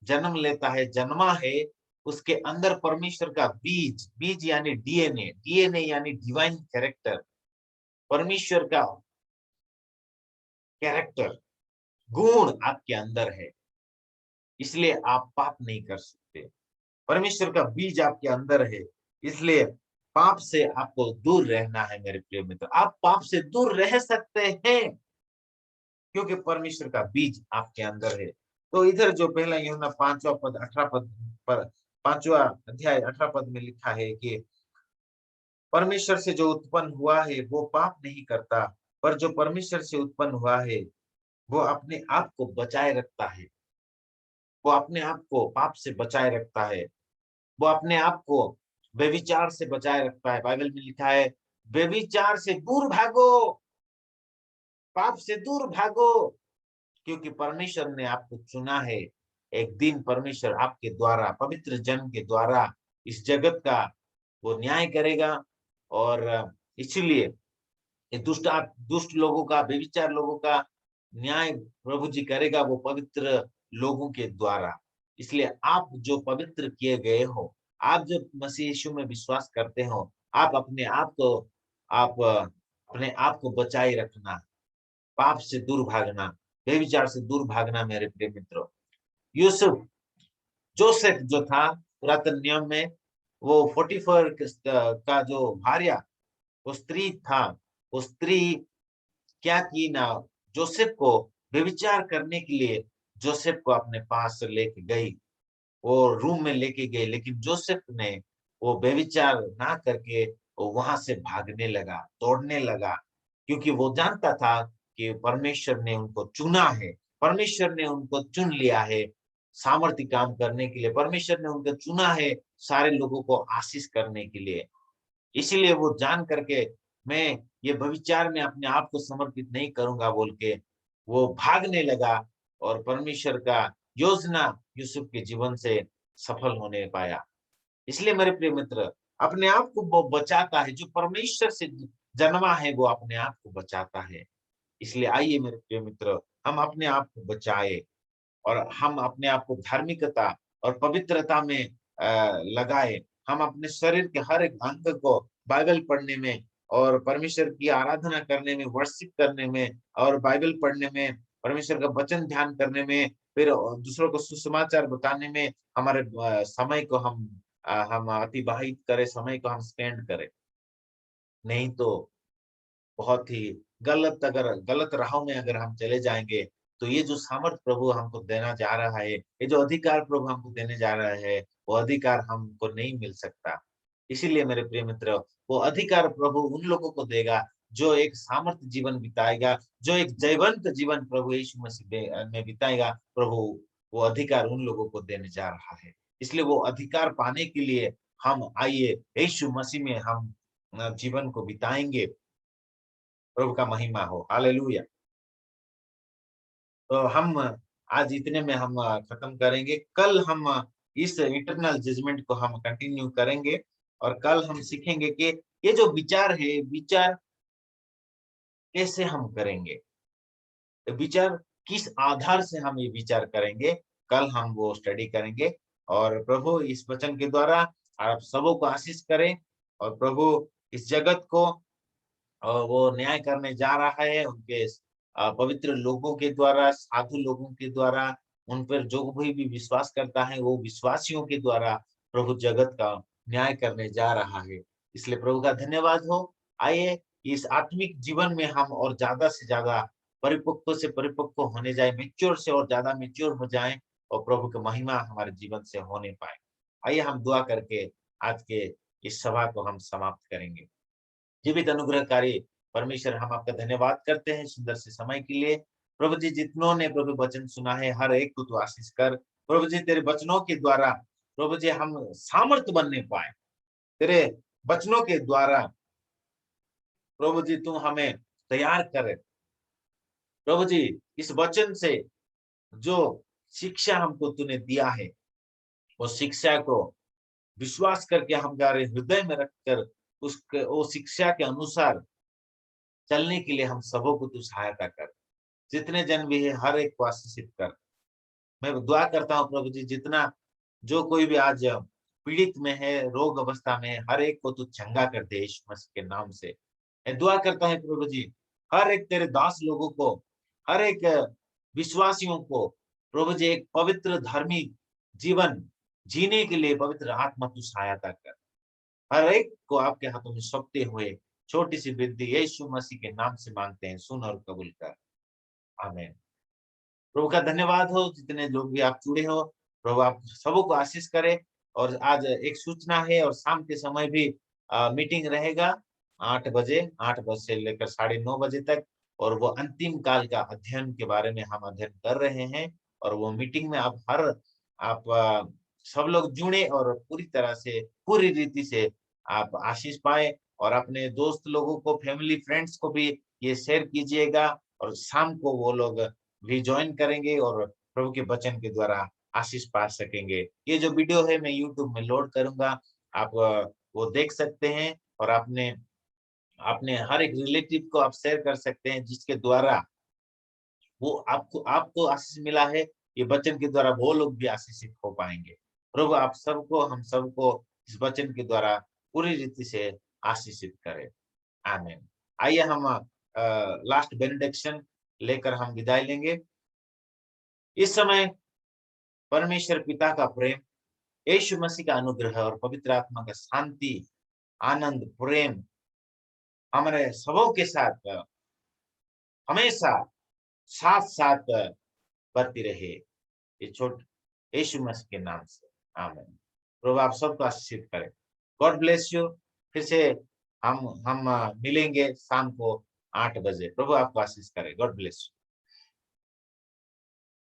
जन्म लेता है, जन्मा है, उसके अंदर परमेश्वर का बीज, बीज यानी डीएनए, डीएनए यानी डिवाइन कैरेक्टर, परमेश्वर का कैरेक्टर, गुण आपके अंदर है। इसलिए आप पाप नहीं कर सकते। परमेश्वर का बीज आपके अंदर है, इसलिए पाप से आपको दूर रहना है मेरे प्रिय मित्र। आप पाप से दूर रह सकते हैं क्योंकि परमेश्वर का बीज आपके अंदर है। तो इधर जो पहला यूहन्ना 5वां पद 18 पद पर 5वां अध्याय 18 पद में लिखा है कि परमेश्वर से जो उत्पन्न हुआ है वो पाप नहीं करता, पर जो परमेश्वर से उत्पन्न हुआ है वो अपने आप को बचाए रखता है। वो अपने आप को पाप से बचाए रखता है। वो अपने आप को व्यभिचार से बचाए रखता है। बाइबल में लिखा है, व्यभिचार से दूर भागो, पाप से दूर भागो, क्योंकि परमेश्वर ने आपको चुना है। एक दिन परमेश्वर आपके द्वारा, पवित्र जन के द्वारा इस जगत का वो न्याय करेगा और इसलिए ये दुष्ट लोगों का, व्यभिचार लोगों का न्याय प्रभु जी करेगा, वो पवित्र लोगों के द्वारा। इसलिए आप जो पवित्र किए गए हो, आप जो मसीह यीशु में विश्वास करते हो, आप अपने आप को बचाए रखना, पाप से दूर भागना, व्यभिचार से दूर भागना मेरे प्रिय मित्रों। यूसुफ, जोसेफ जो था पुरातन नियम में, वो 44 का जो भार्या, वो स्त्री था, वो स्त्री क्या की ना, जोसेफ को व्यभिचार करने के लिए जोसेफ को अपने पास लेके गई, वो रूम में लेके गए, लेकिन जोसेफ ने वो व्यभिचार ना करके वो वहां से भागने लगा, दौड़ने लगा, क्योंकि वो जानता था कि परमेश्वर ने उनको चुना है, परमेश्वर ने उनको चुन लिया है सामर्थ्य काम करने के लिए, परमेश्वर ने उनको चुना है सारे लोगों को आशीष करने के लिए। इसीलिए वो जान करके, मैं ये व्यभिचार में अपने आप को समर्पित नहीं करूंगा बोल के वो भागने लगा और परमेश्वर का योजना यूसुफ के जीवन से सफल होने पाया। इसलिए मेरे प्रिय मित्र, अपने आप को वो बचाता है, जो परमेश्वर से जन्मा है वो अपने आप को बचाता है। इसलिए आइए मेरे प्रिय मित्र, हम अपने आप को बचाए और हम अपने आप को धार्मिकता और पवित्रता में लगाए। हम अपने शरीर के हर एक अंग को बाइबल पढ़ने में और परमेश्वर की आराधना करने में, वर्शिप करने में और बाइबल पढ़ने में, परमेश्वर का वचन ध्यान करने में, फिर दूसरों को सुसमाचार बताने में हमारे समय को हम अतिबाहित करें, समय को हम स्पेंड करें। नहीं तो बहुत ही गलत राहों में अगर हम चले जाएंगे, तो ये जो सामर्थ प्रभु हमको देना जा रहा है, ये जो अधिकार प्रभु हमको देने जा रहा है, वो अधिकार हमको नहीं मिल सकता। इसीलिए मेरे प्रिय मित्र, वो अधिकार प्रभु उन लोगों को देगा जो एक सामर्थ जीवन बिताएगा, जो एक जयवंत जीवन प्रभु यीशु मसीह में बिताएगा। प्रभु वो अधिकार उन लोगों को देने जा रहा है। इसलिए वो अधिकार पाने के लिए हम आइए यीशु मसीह में हम जीवन को बिताएंगे। प्रभु का महिमा हो, हालेलुया। तो हम आज इतने में हम खत्म करेंगे। कल हम इस इटर्नल जजमेंट को हम कंटिन्यू करेंगे और कल हम सीखेंगे कि ये जो विचार है, विचार कैसे हम करेंगे, विचार किस आधार से हम ये विचार करेंगे, कल हम वो स्टडी करेंगे। और प्रभु इस वचन के द्वारा आप सबों को आशीष करें और प्रभु इस जगत को और वो न्याय करने जा रहा है उनके पवित्र लोगों के द्वारा, साधु लोगों के द्वारा, उन पर जो भी विश्वास करता है वो विश्वासियों के द्वारा प्रभु जगत का न्याय करने जा रहा है। इसलिए प्रभु का धन्यवाद हो। आइए इस आत्मिक जीवन में हम और ज्यादा से ज्यादा परिपक्व से परिपक्व होने जाए, मेच्योर से और ज्यादा मेच्योर हो जाएं और प्रभु की महिमा हमारे जीवन से होने पाए। आइए हम दुआ करके आज के इस सभा को हम समाप्त करेंगे। जीवित अनुग्रहकारी परमेश्वर, हम आपका धन्यवाद करते हैं सुंदर से समय के लिए। प्रभु जी, जितनों ने प्रभु वचन सुना है, हर एक को तू आशीष कर। प्रभु जी, तेरे वचनों के द्वारा प्रभु जी हम सामर्थ बनने पाए। तेरे वचनों के द्वारा प्रभु जी तू हमें तैयार करे। प्रभु जी, इस वचन से जो शिक्षा हमको तूने दिया है, वो शिक्षा को विश्वास करके हम हमारे हृदय में रखकर वो शिक्षा के अनुसार चलने के लिए हम सबों को तू सहायता कर। जितने जन भी है हर एक को आशीषित कर। मैं दुआ करता हूँ प्रभु जी, जितना जो कोई भी आज पीड़ित में है, रोग अवस्था में है, हर एक को तू चंगा कर दे यीशु मसीह के नाम से। मैं दुआ करता हूँ प्रभु जी, हर एक तेरे दास लोगों को, हर एक विश्वासियों को प्रभु जी एक पवित्र धार्मिक जीवन जीने के लिए पवित्र आत्मा तू सहायता कर। हर एक को आपके हाथों में सौंपते हुए छोटी सी विनती यीशु मसीह के नाम से मांगते हैं, सुन और कबूल कर। आमीन। प्रभु का धन्यवाद हो, जितने लोग भी आप जुड़े हो, प्रभु आप सबों को आशीष करे। और आज एक सूचना है, और शाम के समय भी मीटिंग रहेगा 8 बजे, 8 बजे से लेकर 9:30 बजे तक। और वो अंतिम काल का अध्ययन के बारे में हम अध्ययन कर रहे हैं। और वो मीटिंग में आप सब लोग जुड़े और पूरी तरह से, पूरी रीति से आप आशीष पाए। और अपने दोस्त लोगों को, फैमिली फ्रेंड्स को भी ये शेयर कीजिएगा। और शाम को वो लोग भी ज्वाइन करेंगे और प्रभु के वचन के द्वारा आशीष पा सकेंगे। ये जो वीडियो है मैं यूट्यूब में लोड करूंगा, आप वो देख सकते हैं। और अपने अपने हर एक रिलेटिव को आप शेयर कर सकते हैं, जिसके द्वारा वो आपको आशीष मिला है, ये वचन के द्वारा वो लोग भी आशीषित हो पाएंगे। प्रभु आप सबको, हम सबको इस वचन के द्वारा पूरी रीति से आशीषित करें। आमीन। आइए हम लास्ट बेनेडिक्शन लेकर हम विदाई लेंगे। इस समय परमेश्वर पिता का प्रेम, यीशु मसीह का अनुग्रह और पवित्र आत्मा का शांति, आनंद, प्रेम हमारे सबों के साथ हमेशा साथ साथ बढ़ती रहे। ये छोट यीशु मसीह के नाम से, आमीन। प्रभु आप सबको आशीषित करें। God bless you. फिर से हम मिलेंगे शाम को 8 बजे। प्रभु आपको आशीष करे। God bless you.